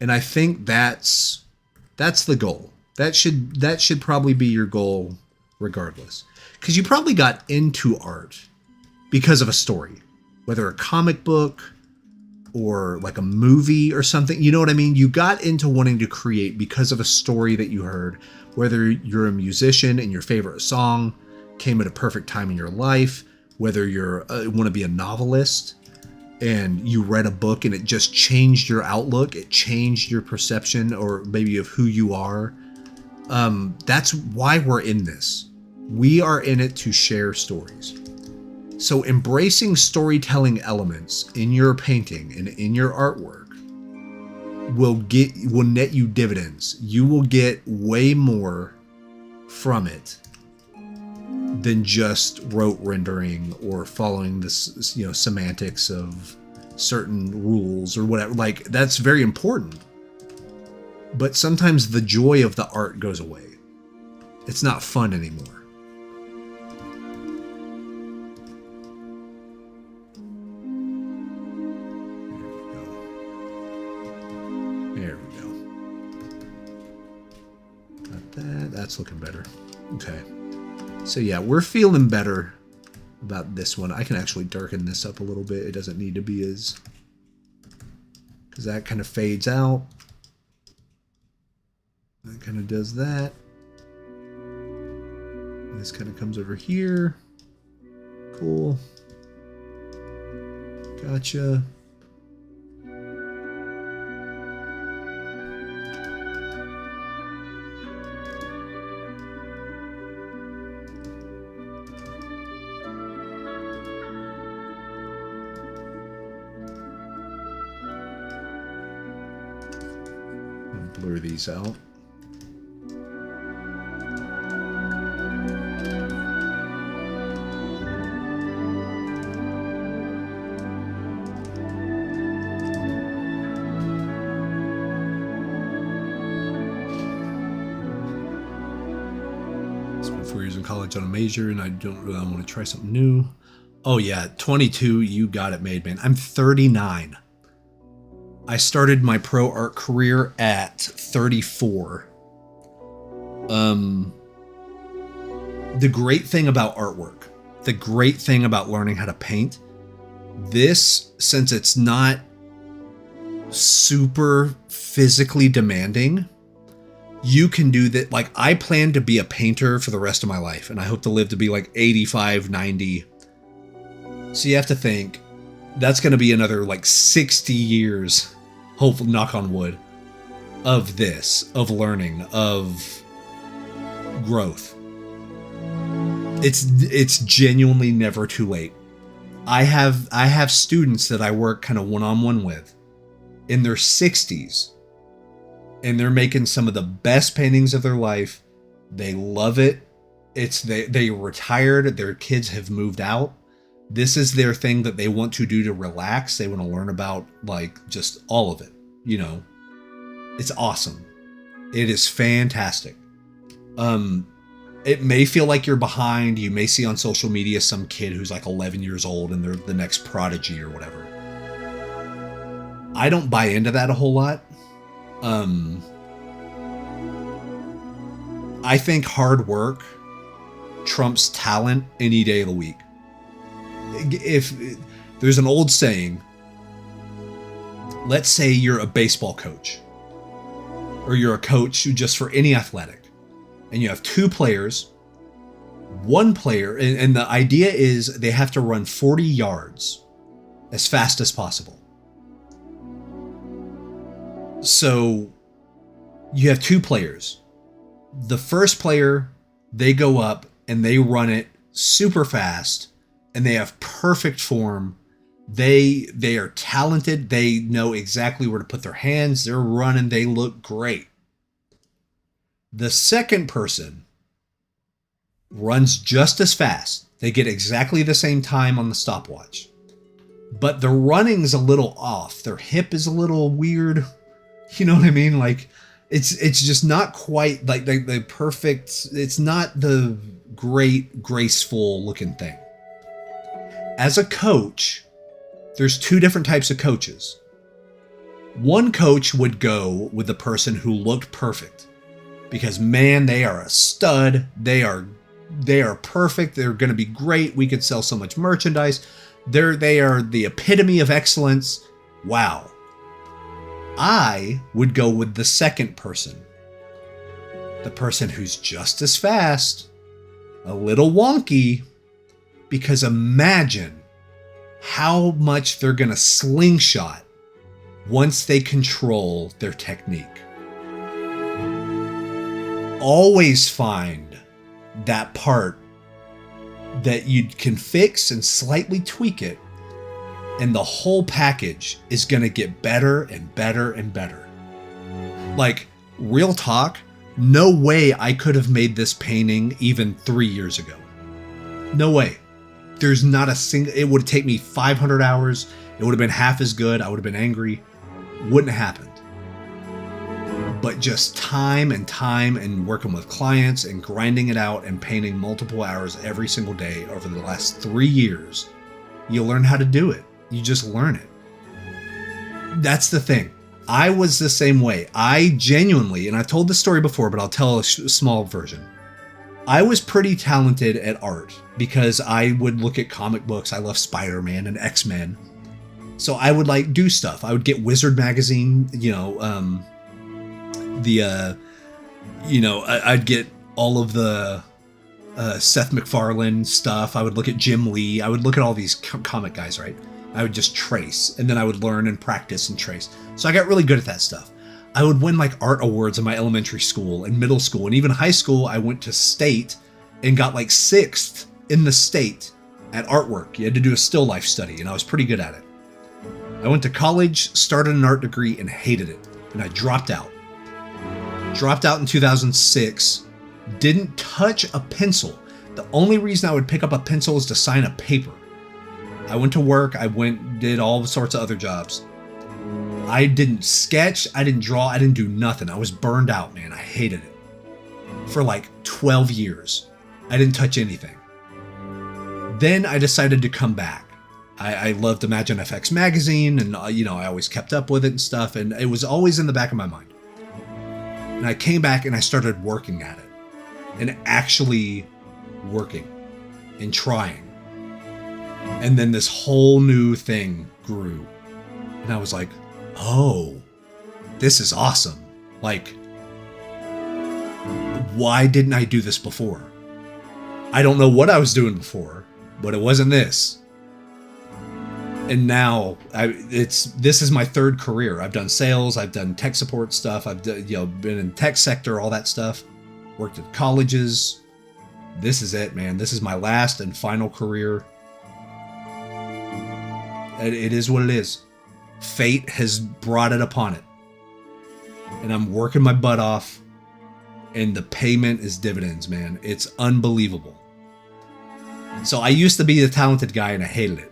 Speaker 1: And I think that's the goal. That should probably be your goal regardless. Because you probably got into art because of a story, whether a comic book or like a movie or something. You know what I mean? You got into wanting to create because of a story that you heard, whether you're a musician and your favorite song came at a perfect time in your life, whether you're want to be a novelist and you read a book and it just changed your outlook, it changed your perception or maybe of who you are. That's why we're in this. We are in it to share stories. So embracing storytelling elements in your painting and in your artwork will net you dividends. You will get way more from it than just rote rendering or following this, you know, semantics of certain rules or whatever. Like, that's very important. But sometimes the joy of the art goes away. It's not fun anymore. There we go. Got that. That's looking better. Okay. So yeah, we're feeling better about this one. I can actually darken this up a little bit. It doesn't need to be as... because that kind of fades out. That kind of does that. This kind of comes over here. Cool. Gotcha. Blur these out. Spent 4 years in college on a major and I don't really want to try something new. Oh yeah, 22, you got it made, man. I'm 39. I started my pro art career at 34. The great thing about artwork, the great thing about learning how to paint, this, since it's not super physically demanding, You can do that. Like, I plan to be a painter for the rest of my life, and I hope to live to be like 85, 90. So you have to think that's going to be another like 60 years, hopefully, knock on wood, of this, of learning, of growth. It's genuinely never too late. I have students that I work kind of one-on-one with in their 60s, and they're making some of the best paintings of their life. They love it. They retired, their kids have moved out. This is their thing that they want to do to relax. They want to learn about like just all of it, you know. It's awesome. It is fantastic. It may feel like you're behind. You may see on social media some kid who's like 11 years old and they're the next prodigy or whatever. I don't buy into that a whole lot. I think hard work trumps talent any day of the week. If there's an old saying, let's say you're a baseball coach or you're a coach just for any athletic, and you have two players, one player, and the idea is they have to run 40 yards as fast as possible. So you have two players. The first player, they go up and they run it super fast, and they have perfect form. They are talented. They know exactly where to put their hands. They're running. They look great. The second person runs just as fast. They get exactly the same time on the stopwatch, but the running's a little off. Their hip is a little weird. You know what I mean? Like, it's just not quite like the perfect. It's not the great, graceful looking thing. As a coach, there's two different types of coaches. One coach would go with the person who looked perfect, because man, they are a stud. They are perfect. They're going to be great. We could sell so much merchandise. They are the epitome of excellence. Wow. I would go with the second person. The person who's just as fast, a little wonky, because imagine how much they're going to slingshot once they control their technique. Always find that part that you can fix and slightly tweak it, and the whole package is going to get better and better and better. Like, real talk, no way I could have made this painting even 3 years ago. No way. There's not a single. It would take me 500 hours. It would have been half as good. I would have been angry. Wouldn't have happened. But just time and working with clients and grinding it out and painting multiple hours every single day over the last 3 years, you learn how to do it. You just learn it. That's the thing. I was the same way. I genuinely, and I've told this story before, but I'll tell a small version. I was pretty talented at art because I would look at comic books. I love Spider-Man and X-Men. So I would like do stuff. I would get Wizard magazine, I'd get all of the Seth MacFarlane stuff. I would look at Jim Lee. I would look at all these comic guys, right? I would just trace, and then I would learn and practice and trace. So I got really good at that stuff. I would win like art awards in my elementary school and middle school, and even high school. I went to state and got like 6th in the state at artwork. You had to do a still life study, and I was pretty good at it. I went to college, started an art degree, and hated it, and I dropped out. Dropped out in 2006, didn't touch a pencil. The only reason I would pick up a pencil is to sign a paper. I went to work, did all sorts of other jobs. I didn't sketch, I didn't draw, I didn't do nothing. I was burned out, man. I hated it. For like 12 years, I didn't touch anything. Then I decided to come back. I loved Imagine FX magazine, and I always kept up with it and stuff, and it was always in the back of my mind. And I came back and I started working at it, and actually working and trying. And then this whole new thing grew, and I was like, oh, this is awesome. Like, why didn't I do this before? I don't know what I was doing before, but it wasn't this. And now this is my third career. I've done sales, I've done tech support stuff, I've done, been in tech sector, all that stuff. Worked at colleges. This is it, man. This is my last and final career. It is what it is. Fate has brought it upon it. And I'm working my butt off. And the payment is dividends, man. It's unbelievable. So I used to be a talented guy and I hated it.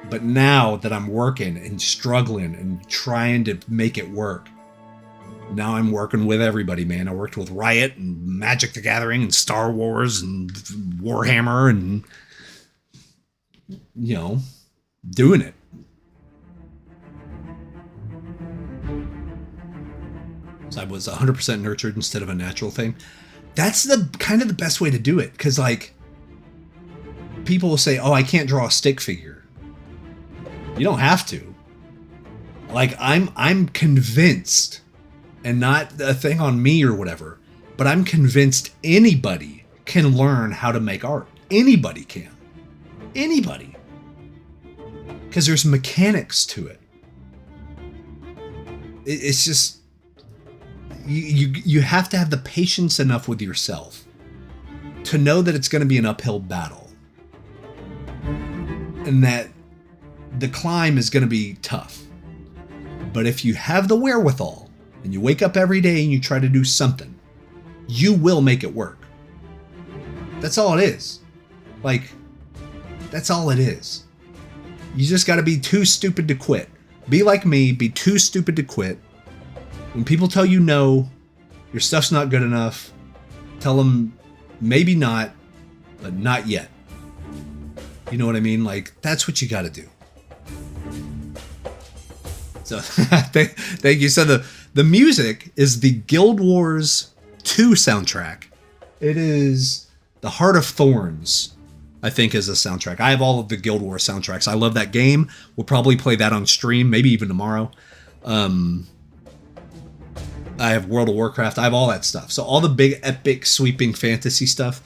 Speaker 1: But now that I'm working and struggling and trying to make it work, now I'm working with everybody, man. I worked with Riot and Magic the Gathering and Star Wars and Warhammer and, doing it. So I was 100% nurtured instead of a natural thing. That's the kind of the best way to do it. Because, people will say, oh, I can't draw a stick figure. You don't have to. I'm convinced, and not a thing on me or whatever, but I'm convinced anybody can learn how to make art. Anybody can. Anybody. Because there's mechanics to it. It's just, you have to have the patience enough with yourself to know that it's going to be an uphill battle. And that the climb is going to be tough. But if you have the wherewithal and you wake up every day and you try to do something, you will make it work. That's all it is. That's all it is. You just got to be too stupid to quit. Be like me, be too stupid to quit. When people tell you no, your stuff's not good enough, tell them maybe not, but not yet. You know what I mean? That's what you got to do. So thank you. So the music is the Guild Wars 2 soundtrack. It is the Heart of Thorns, I think, is the soundtrack. I have all of the Guild Wars soundtracks. I love that game. We'll probably play that on stream, maybe even tomorrow. I have World of Warcraft. I have all that stuff. So all the big, epic, sweeping fantasy stuff,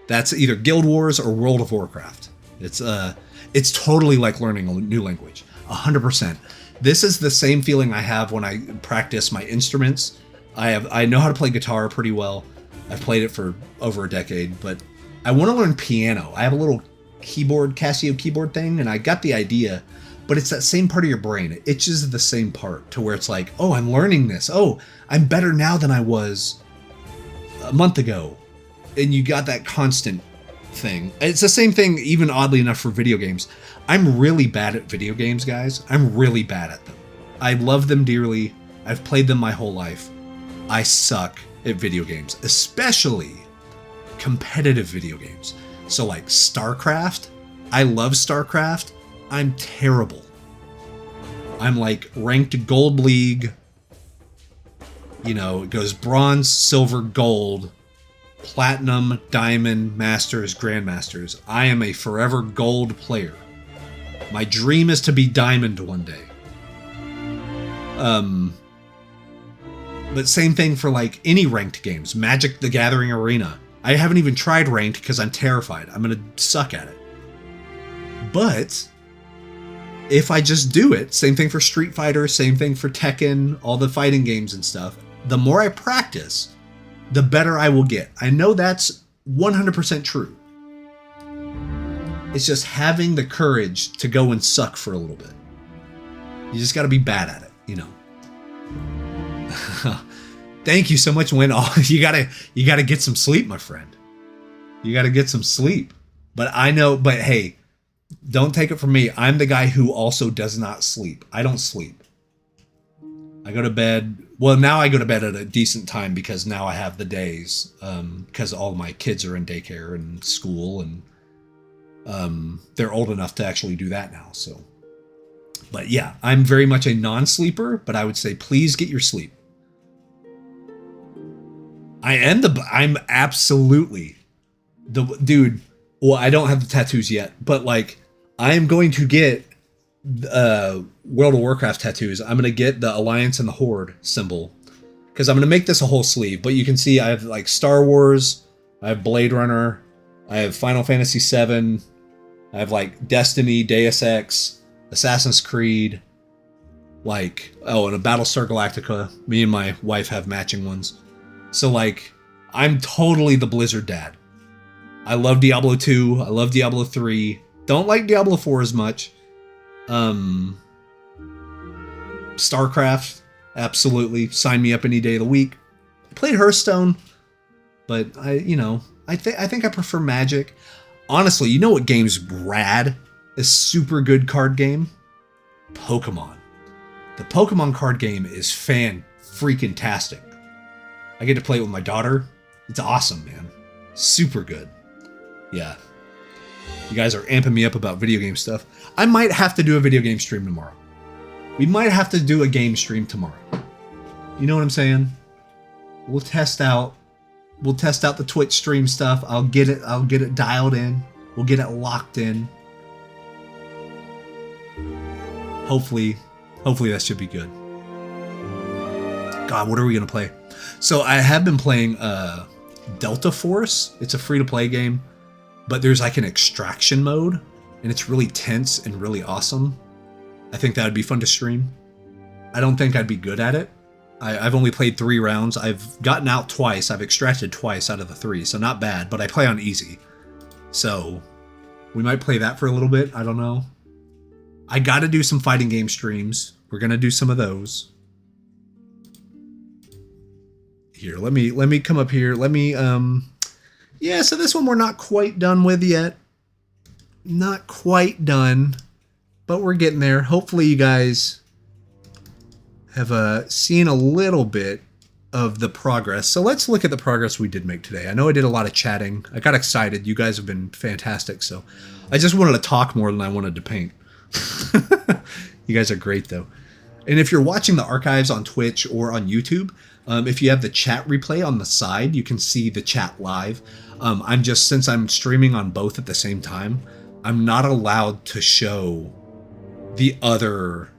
Speaker 1: that's either Guild Wars or World of Warcraft. It's totally like learning a new language. 100%. This is the same feeling I have when I practice my instruments. I know how to play guitar pretty well. I've played it for over a decade, but I want to learn piano. I have a little Casio keyboard thing, and I got the idea, but it's that same part of your brain. It itches the same part to where it's like, oh, I'm learning this. Oh, I'm better now than I was a month ago. And you got that constant thing. It's the same thing, even oddly enough, for video games. I'm really bad at video games, guys. I'm really bad at them. I love them dearly. I've played them my whole life. I suck at video games, especially competitive video games. So StarCraft, I love StarCraft. I'm terrible. I'm ranked gold league. It goes bronze, silver, gold, platinum, diamond, masters, grandmasters. I am a forever gold player. My dream is to be diamond one day. But same thing for any ranked games. Magic the Gathering Arena. I haven't even tried ranked because I'm terrified. I'm going to suck at it. But if I just do it, same thing for Street Fighter, same thing for Tekken, all the fighting games and stuff, the more I practice, the better I will get. I know that's 100% true. It's just having the courage to go and suck for a little bit. You just got to be bad at it, Thank you so much, Win. You gotta get some sleep, my friend. You gotta get some sleep. But hey, don't take it from me. I'm the guy who also does not sleep. I don't sleep. I go to bed. Well, now I go to bed at a decent time because now I have the days. Because all my kids are in daycare and school, and they're old enough to actually do that now. So, but yeah, I'm very much a non-sleeper. But I would say, please get your sleep. I'm absolutely the dude. Well, I don't have the tattoos yet, but I am going to get World of Warcraft tattoos. I'm going to get the Alliance and the Horde symbol because I'm going to make this a whole sleeve, but you can see I have like Star Wars, I have Blade Runner, I have Final Fantasy VII, I have like Destiny, Deus Ex, Assassin's Creed, like, oh, and a Battlestar Galactica. Me and my wife have matching ones. So like, I'm totally the Blizzard dad. I love Diablo 2, I love Diablo 3, don't like Diablo 4 as much. StarCraft, absolutely, sign me up any day of the week. I played Hearthstone, but I think I prefer Magic. Honestly, you know what game's rad? A super good card game? Pokemon. The Pokemon card game is fan-freaking-tastic. I get to play it with my daughter. It's awesome, man. Super good. Yeah. You guys are amping me up about video game stuff. I might have to do a video game stream tomorrow. We might have to do a game stream tomorrow. You know what I'm saying? We'll test out the Twitch stream stuff. I'll get it dialed in. We'll get it locked in. Hopefully that should be good. God, what are we gonna play? So I have been playing Delta Force. It's a free-to-play game, but there's like an extraction mode, and it's really tense and really awesome. I think that would be fun to stream. I don't think I'd be good at it. I've only played 3 rounds. I've gotten out twice. I've extracted twice out of the 3, so not bad, but I play on easy. So we might play that for a little bit. I don't know. I gotta do some fighting game streams. We're gonna do some of those. Here, let me come up here. Yeah, so this one we're not quite done with yet. Not quite done, but we're getting there. Hopefully you guys have seen a little bit of the progress. So let's look at the progress we did make today. I know I did a lot of chatting. I got excited. You guys have been fantastic. So I just wanted to talk more than I wanted to paint. You guys are great though. And if you're watching the archives on Twitch or on YouTube, if you have the chat replay on the side, you can see the chat live. Since I'm streaming on both at the same time, I'm not allowed to show the other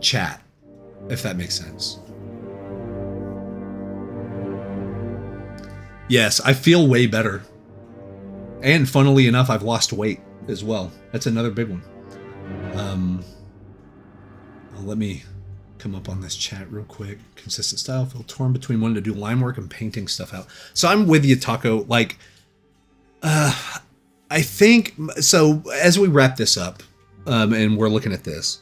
Speaker 1: chat, if that makes sense. Yes, I feel way better. And funnily enough, I've lost weight as well. That's another big one. Let me come up on this chat real quick. Consistent style, feel torn between wanting to do line work and painting stuff out. So I'm with you, Taco. Like, I think, so as we wrap this up, and we're looking at this,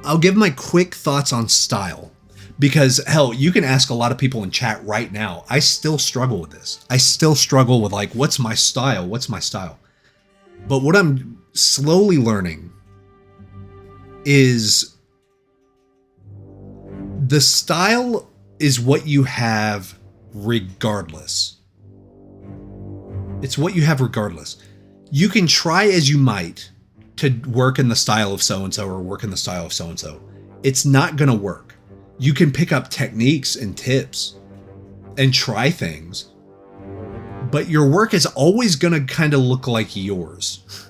Speaker 1: I'll give my quick thoughts on style. Because, hell, you can ask a lot of people in chat right now. I still struggle with this. I still struggle with, like, what's my style? What's my style? But what I'm slowly learning is the style is what you have regardless. It's what you have regardless. You can try as you might to work in the style of so-and-so or work in the style of so-and-so. It's not going to work. You can pick up techniques and tips and try things, but your work is always going to kind of look like yours.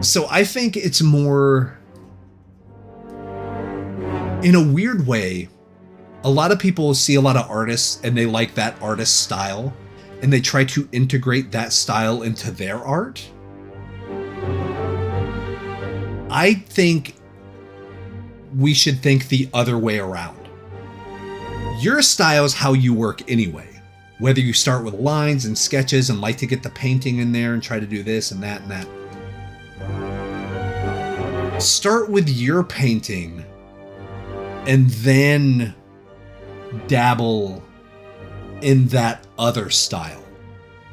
Speaker 1: So I think it's more, in a weird way, a lot of people see a lot of artists and they like that artist's style and they try to integrate that style into their art. I think we should think the other way around. Your style is how you work anyway. Whether you start with lines and sketches and like to get the painting in there and try to do this and that and that. Start with your painting and then dabble in that other style.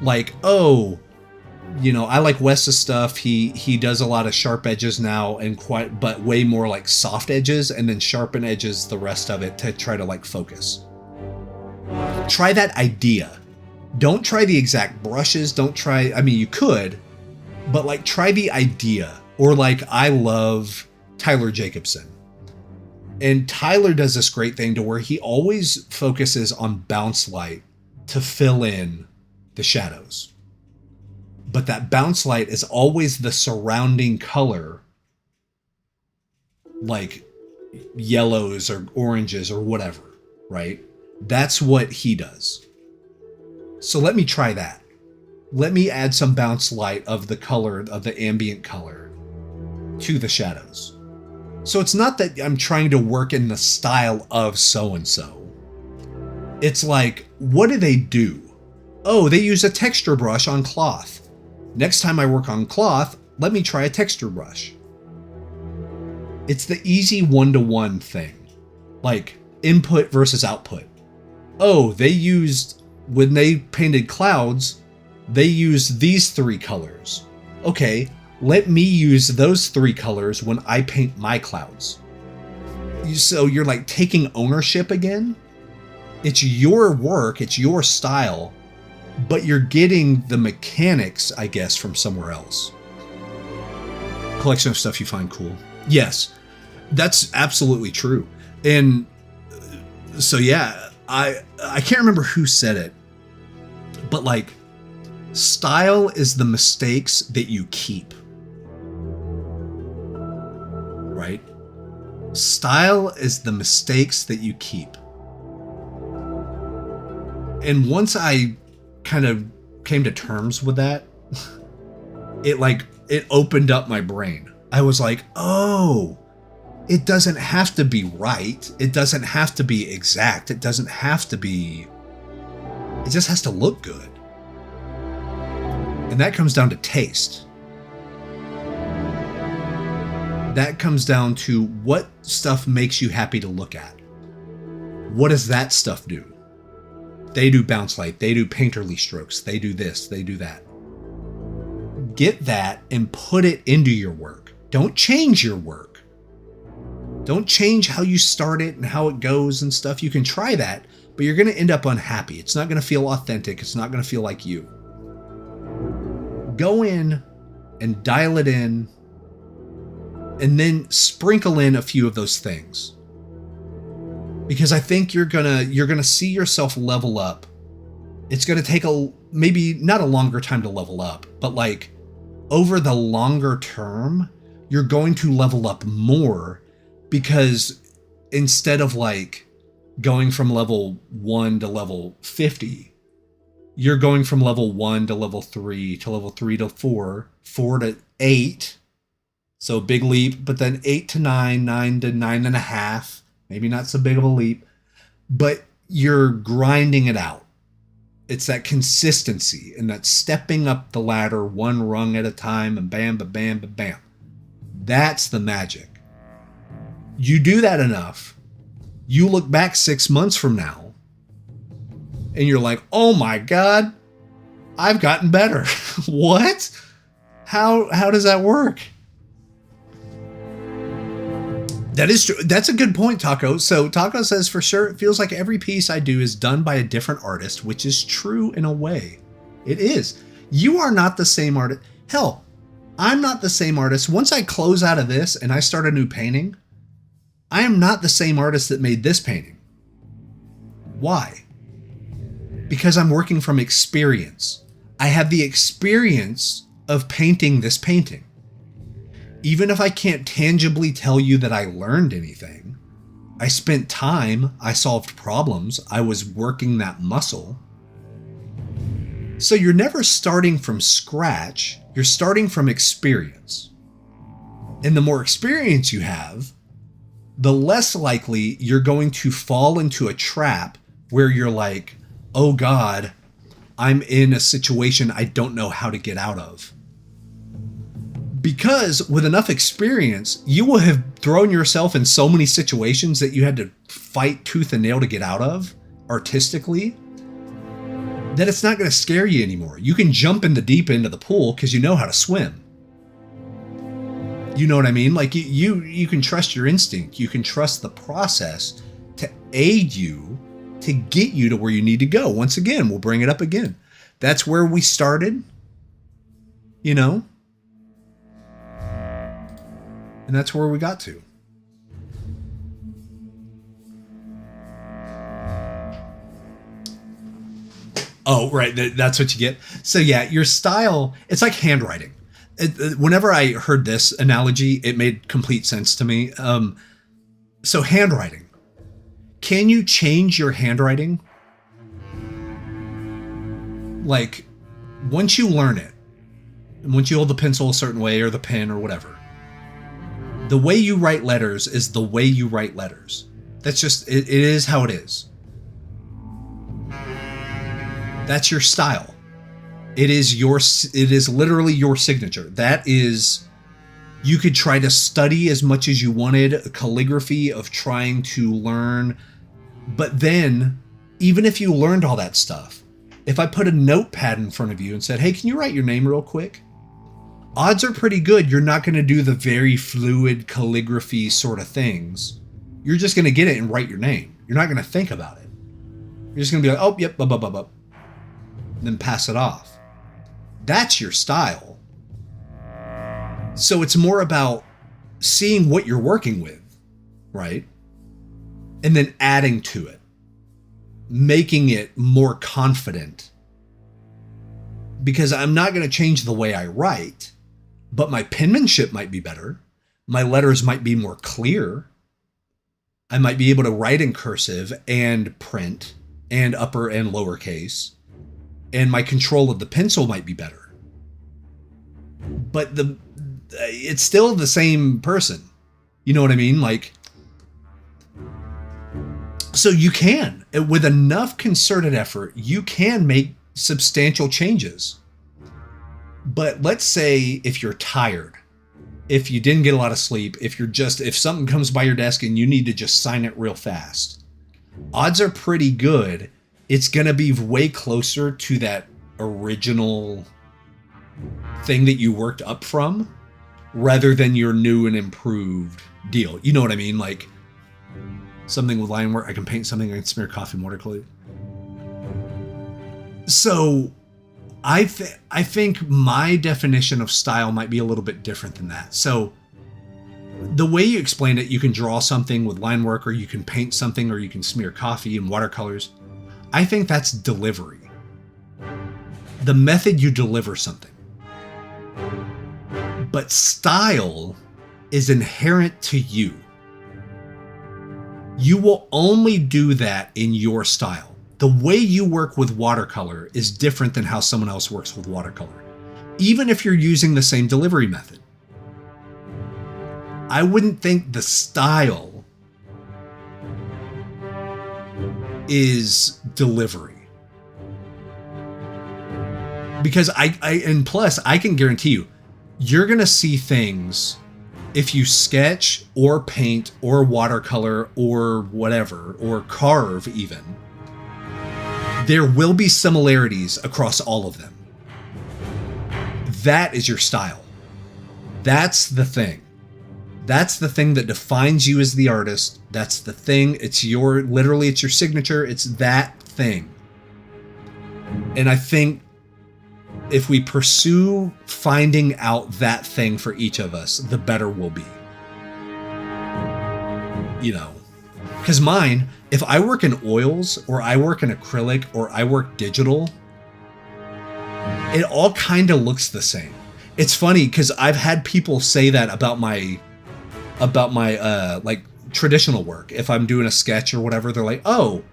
Speaker 1: Like, oh, you know, I like Wes's stuff. He does a lot of sharp edges now and but way more like soft edges, and then sharpen edges the rest of it to try to like focus. Try that idea. Don't try the exact brushes. Don't try, I mean, you could, but like try the idea. Or like, I love Tyler Jacobson. And Tyler does this great thing to where he always focuses on bounce light to fill in the shadows. But that bounce light is always the surrounding color, like yellows or oranges or whatever, right? That's what he does. So let me try that. Let me add some bounce light of the color, of the ambient color, to the shadows. So it's not that I'm trying to work in the style of so-and-so. It's like, what do they do? Oh, they use a texture brush on cloth. Next time I work on cloth, let me try a texture brush. It's the easy one-to-one thing. Like input versus output. Oh, when they painted clouds, they used these 3 colors. Okay, let me use those 3 colors when I paint my clouds. So you're like taking ownership again. It's your work, it's your style, but you're getting the mechanics, I guess, from somewhere else. Collection of stuff you find cool. Yes, that's absolutely true. And so yeah, I can't remember who said it, but like, style is the mistakes that you keep. Right? Style is the mistakes that you keep. And once I kind of came to terms with that, it opened up my brain. I was like, oh, it doesn't have to be right. It doesn't have to be exact. It doesn't have to be, it just has to look good. And that comes down to taste. That comes down to what stuff makes you happy to look at. What does that stuff do? They do bounce light. They do painterly strokes. They do this. They do that. Get that and put it into your work. Don't change your work. Don't change how you start it and how it goes and stuff. You can try that, but you're going to end up unhappy. It's not going to feel authentic. It's not going to feel like you. Go in and dial it in, and then sprinkle in a few of those things. Because I think you're gonna see yourself level up. It's gonna take maybe not a longer time to level up, but like over the longer term, you're going to level up more, because instead of like going from level 1 to level 50, you're going from level 1 to level 3 to level 3 to 4, 4 to 8. So big leap, but then 8 to 9, 9 to 9.5. Maybe not so big of a leap, but you're grinding it out. It's that consistency and that stepping up the ladder one rung at a time, and bam, ba bam, ba bam. That's the magic. You do that enough, you look back 6 months from now, and you're like, oh my God, I've gotten better. What? How does that work? That is true. That's a good point, Taco. So Taco says, for sure, it feels like every piece I do is done by a different artist, which is true in a way. It is. You are not the same artist. Hell, I'm not the same artist. Once I close out of this and I start a new painting, I am not the same artist that made this painting. Why? Because I'm working from experience. I have the experience of painting this painting. Even if I can't tangibly tell you that I learned anything, I spent time, I solved problems, I was working that muscle. So you're never starting from scratch, you're starting from experience. And the more experience you have, the less likely you're going to fall into a trap where you're like, oh God, I'm in a situation I don't know how to get out of. Because with enough experience, you will have thrown yourself in so many situations that you had to fight tooth and nail to get out of, artistically, that it's not going to scare you anymore. You can jump in the deep end of the pool because you know how to swim. You know what I mean? Like you can trust your instinct. You can trust the process to aid you to get you to where you need to go. Once again, we'll bring it up again. That's where we started, you know? And that's where we got to. Oh, right. That's what you get. So yeah, your style, it's like handwriting. Whenever I heard this analogy, it made complete sense to me. So handwriting. Can you change your handwriting? Like, once you learn it, and once you hold the pencil a certain way or the pen or whatever, the way you write letters is the way you write letters. That's just, it is how it is. That's your style. It is literally your signature. That is, you could try to study as much as you wanted, calligraphy of trying to learn. But then, even if you learned all that stuff, if I put a notepad in front of you and said, hey, can you write your name real quick? Odds are pretty good you're not going to do the very fluid calligraphy sort of things. You're just going to get it and write your name. You're not going to think about it. You're just going to be like, oh, yep, and then pass it off. That's your style. So it's more about seeing what you're working with, right? And then adding to it, making it more confident. Because I'm not going to change the way I write, but my penmanship might be better. My letters might be more clear. I might be able to write in cursive and print and upper and lowercase. And my control of the pencil might be better. But it's still the same person. You know what I mean? Like, so you can, with enough concerted effort, you can make substantial changes. But let's say if you're tired, if you didn't get a lot of sleep, if something comes by your desk and you need to just sign it real fast, odds are pretty good it's going to be way closer to that original thing that you worked up from rather than your new and improved deal. You know what I mean? Like something with line work, I can paint something, I can smear coffee and watercolor. So I think my definition of style might be a little bit different than that. So the way you explained it, you can draw something with line work, or you can paint something, or you can smear coffee and watercolors. I think that's delivery. The method you deliver something. But style is inherent to you. You will only do that in your style. The way you work with watercolor is different than how someone else works with watercolor, even if you're using the same delivery method. I wouldn't think the style is delivery. Because and plus, I can guarantee you, you're going to see things if you sketch or paint or watercolor or whatever, or carve even. There will be similarities across all of them. That is your style. That's the thing. That's the thing that defines you as the artist. That's the thing. It's your signature. It's that thing. And I think if we pursue finding out that thing for each of us, the better we'll be. You know, because mine, if I work in oils or I work in acrylic or I work digital, it all kind of looks the same. It's funny because I've had people say that about my like traditional work. If I'm doing a sketch or whatever, they're like, oh,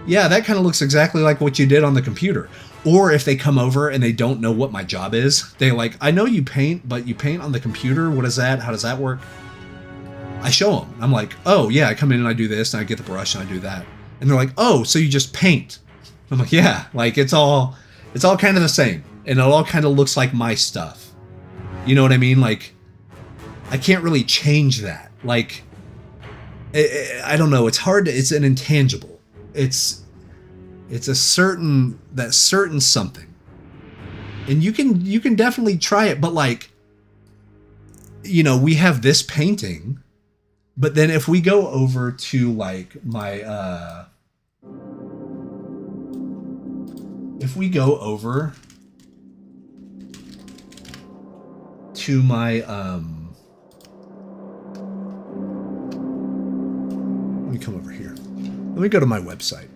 Speaker 1: yeah, that kind of looks exactly like what you did on the computer. Or if they come over and they don't know what my job is, they're like, I know you paint, but you paint on the computer. What is that? How does that work? I show them. I'm like, oh yeah, I come in and I do this and I get the brush and I do that. And they're like, oh, so you just paint? I'm like, yeah, like it's all kind of the same. And it all kind of looks like my stuff. You know what I mean? Like, I can't really change that. Like, I don't know. It's hard to, it's an intangible. It's a certain something. And you can definitely try it, but like, you know, we have this painting, but then if we go over to like my, if we go over to my, let me come over here. Let me go to my website.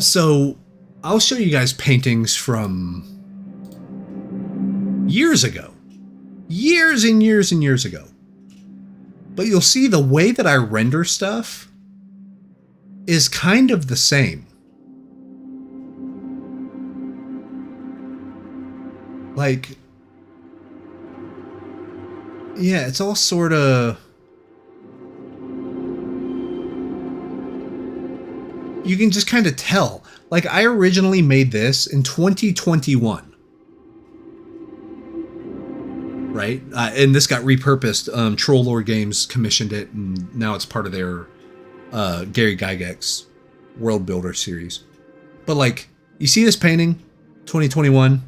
Speaker 1: So I'll show you guys paintings from years ago. Years and years and years ago. But you'll see the way that I render stuff is kind of the same. Like, yeah, it's all sort of... You can just kind of tell. Like, I originally made this in 2021. Right? And this got repurposed. Troll Lore Games commissioned it, and now it's part of their Gary Gygax World Builder series. But, like, you see this painting? 2021.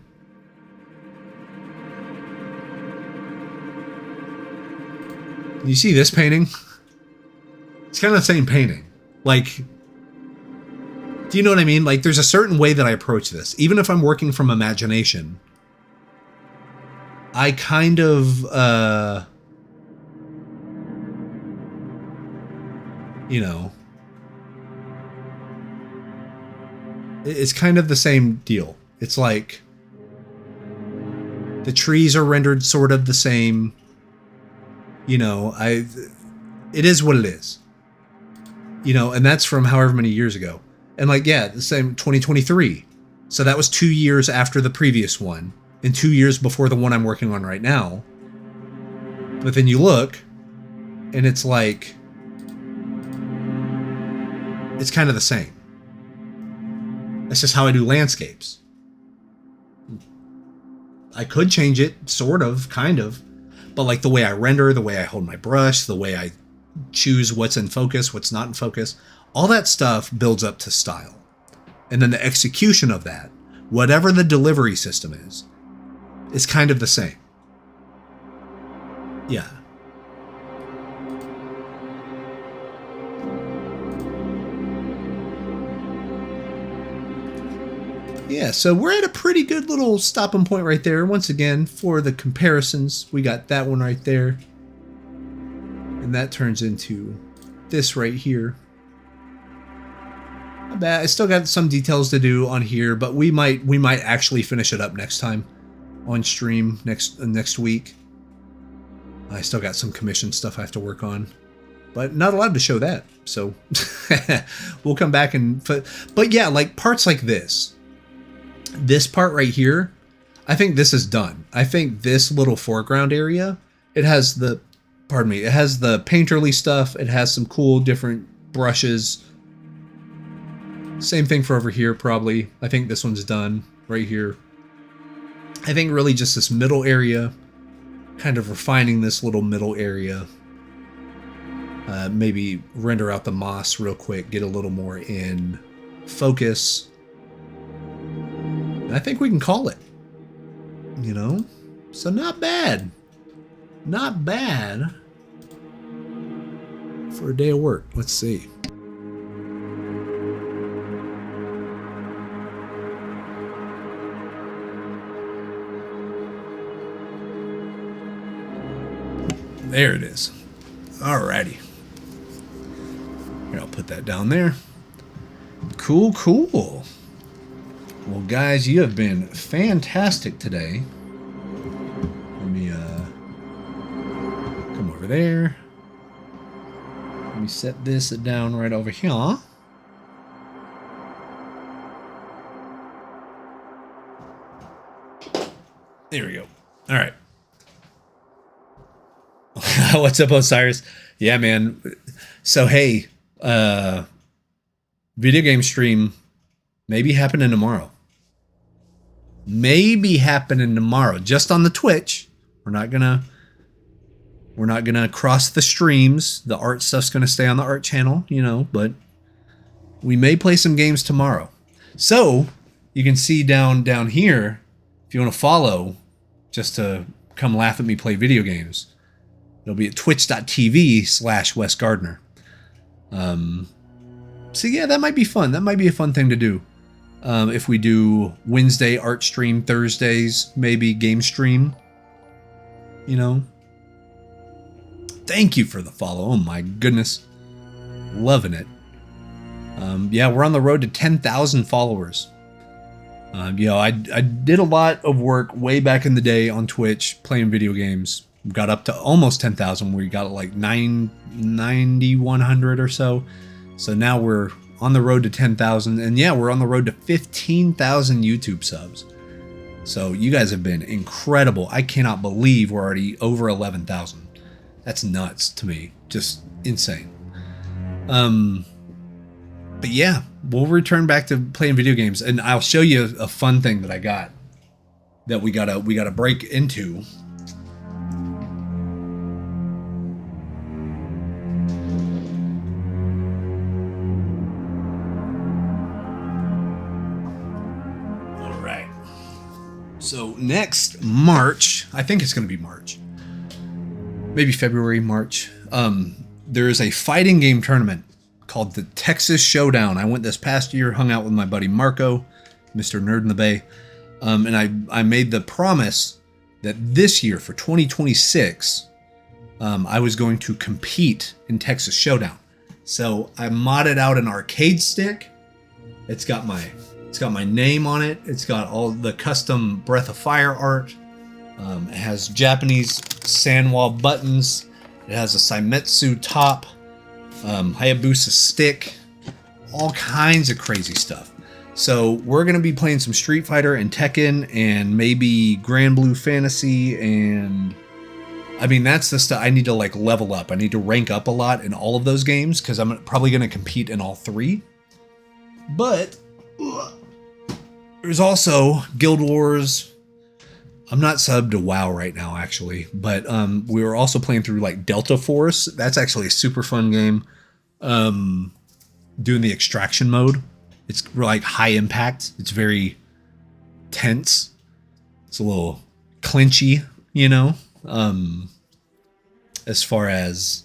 Speaker 1: You see this painting? It's kind of the same painting. Like, do you know what I mean? Like, there's a certain way that I approach this. Even if I'm working from imagination, I kind of, you know, it's kind of the same deal. It's like the trees are rendered sort of the same. You know, it is what it is. You know, and that's from however many years ago. And like, yeah, the same 2023. So that was 2 years after the previous one and 2 years before the one I'm working on right now. But then you look and it's like, it's kind of the same. That's just how I do landscapes. I could change it, sort of, kind of. But like the way I render, the way I hold my brush, the way I choose what's in focus, what's not in focus, all that stuff builds up to style. And then the execution of that, whatever the delivery system is kind of the same. Yeah. Yeah, so we're at a pretty good little stopping point right there. Once again, for the comparisons, we got that one right there. And that turns into this right here. Not bad. I still got some details to do on here, but we might actually finish it up next time on stream next week. I still got some commission stuff I have to work on, but not allowed to show that. So we'll come back and but yeah, like parts like this. This part right here, I think this is done. I think this little foreground area, it has the, pardon me, it has the painterly stuff. It has some cool different brushes. Same thing for over here, probably. I think this one's done right here. I think really just this middle area, kind of refining this little middle area. Maybe render out the moss real quick, get a little more in focus. I think we can call it, you know, so not bad, not bad for a day of work. Let's see. There it is. Alrighty. Here, I'll put that down there. Cool, cool. Well, guys, you have been fantastic today. Let me come over there. Let me set this down right over here. There we go. All right. What's up, Osiris? Yeah, man. So, hey, video game stream maybe happening tomorrow. Maybe happening tomorrow, just on the Twitch. We're not gonna cross the streams. The art stuff's gonna stay on the art channel, you know, but we may play some games tomorrow. So you can see down here, if you want to follow, just to come laugh at me play video games, it'll be at twitch.tv/Wes Gardner. So yeah, that might be fun. That might be a fun thing to do. If we do Wednesday art stream, Thursdays, maybe game stream, you know. Thank you for the follow. Oh my goodness. Loving it. Yeah, we're on the road to 10,000 followers. You know, I did a lot of work way back in the day on Twitch playing video games. We got up to almost 10,000. We got like 9,100 or so. So now we're on the road to 10,000. And yeah, we're on the road to 15,000 YouTube subs. So you guys have been incredible. I cannot believe we're already over 11,000. That's nuts to me. Just insane. But yeah, we'll return back to playing video games, and I'll show you a fun thing that I got that we gotta break into. All right. So next March, I think it's gonna be March, maybe February, March. There is a fighting game tournament called the Texas Showdown. I went this past year, hung out with my buddy Marco, Mr. Nerd in the Bay, and I made the promise that this year for 2026, I was going to compete in Texas Showdown. So I modded out an arcade stick. It's got my name on it. It's got all the custom Breath of Fire art. It has Japanese sandwall buttons. It has a Saimetsu top. Hayabusa stick, all kinds of crazy stuff. So we're going to be playing some Street Fighter and Tekken and maybe Grand Blue Fantasy, and I mean, that's the stuff I need to like level up. I need to rank up a lot in all of those games because I'm probably going to compete in all three. But there's also Guild Wars. I'm not subbed to WoW right now, actually, but we were also playing through like Delta Force. That's actually a super fun game. Doing the extraction mode. It's like high impact. It's very tense. It's a little clinchy, you know. As far as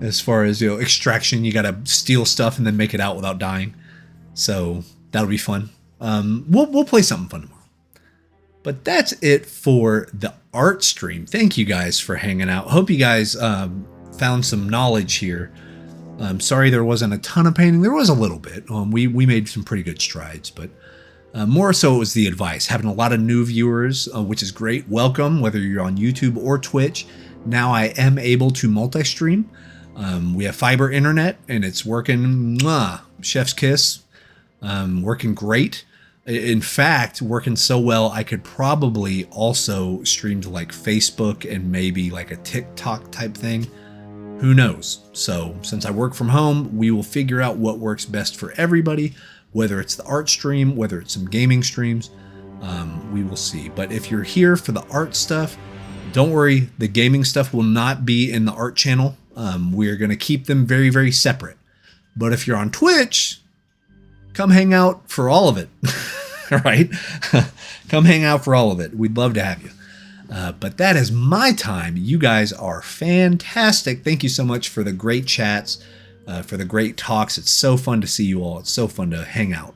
Speaker 1: extraction, you gotta steal stuff and then make it out without dying. So that'll be fun. We'll play something fun tomorrow. But that's it for the art stream. Thank you guys for hanging out. Hope you guys found some knowledge here. I'm sorry there wasn't a ton of painting. There was a little bit. We made some pretty good strides, but more so it was the advice. Having a lot of new viewers, which is great. Welcome, whether you're on YouTube or Twitch. Now I am able to multi-stream. We have fiber internet, and it's working. Mwah, chef's kiss. Working great. In fact, working so well, I could probably also stream to like Facebook and maybe like a TikTok type thing. Who knows? So since I work from home, we will figure out what works best for everybody, whether it's the art stream, whether it's some gaming streams, we will see. But if you're here for the art stuff, don't worry, the gaming stuff will not be in the art channel. We're going to keep them very, very separate. But if you're on Twitch, come hang out for all of it. All right? Come hang out for all of it. We'd love to have you. But that is my time. You guys are fantastic. Thank you so much for the great chats, for the great talks. It's so fun to see you all. It's so fun to hang out.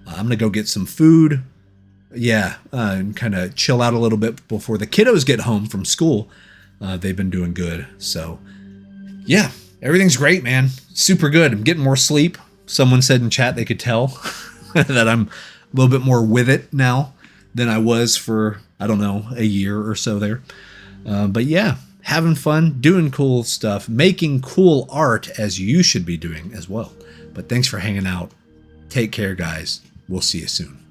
Speaker 1: I'm going to go get some food. Yeah, and kind of chill out a little bit before the kiddos get home from school. They've been doing good. So, yeah, everything's great, man. Super good. I'm getting more sleep. Someone said in chat they could tell that I'm a little bit more with it now than I was for, I don't know, a year or so there. But yeah, having fun, doing cool stuff, making cool art as you should be doing as well. But thanks for hanging out. Take care, guys. We'll see you soon.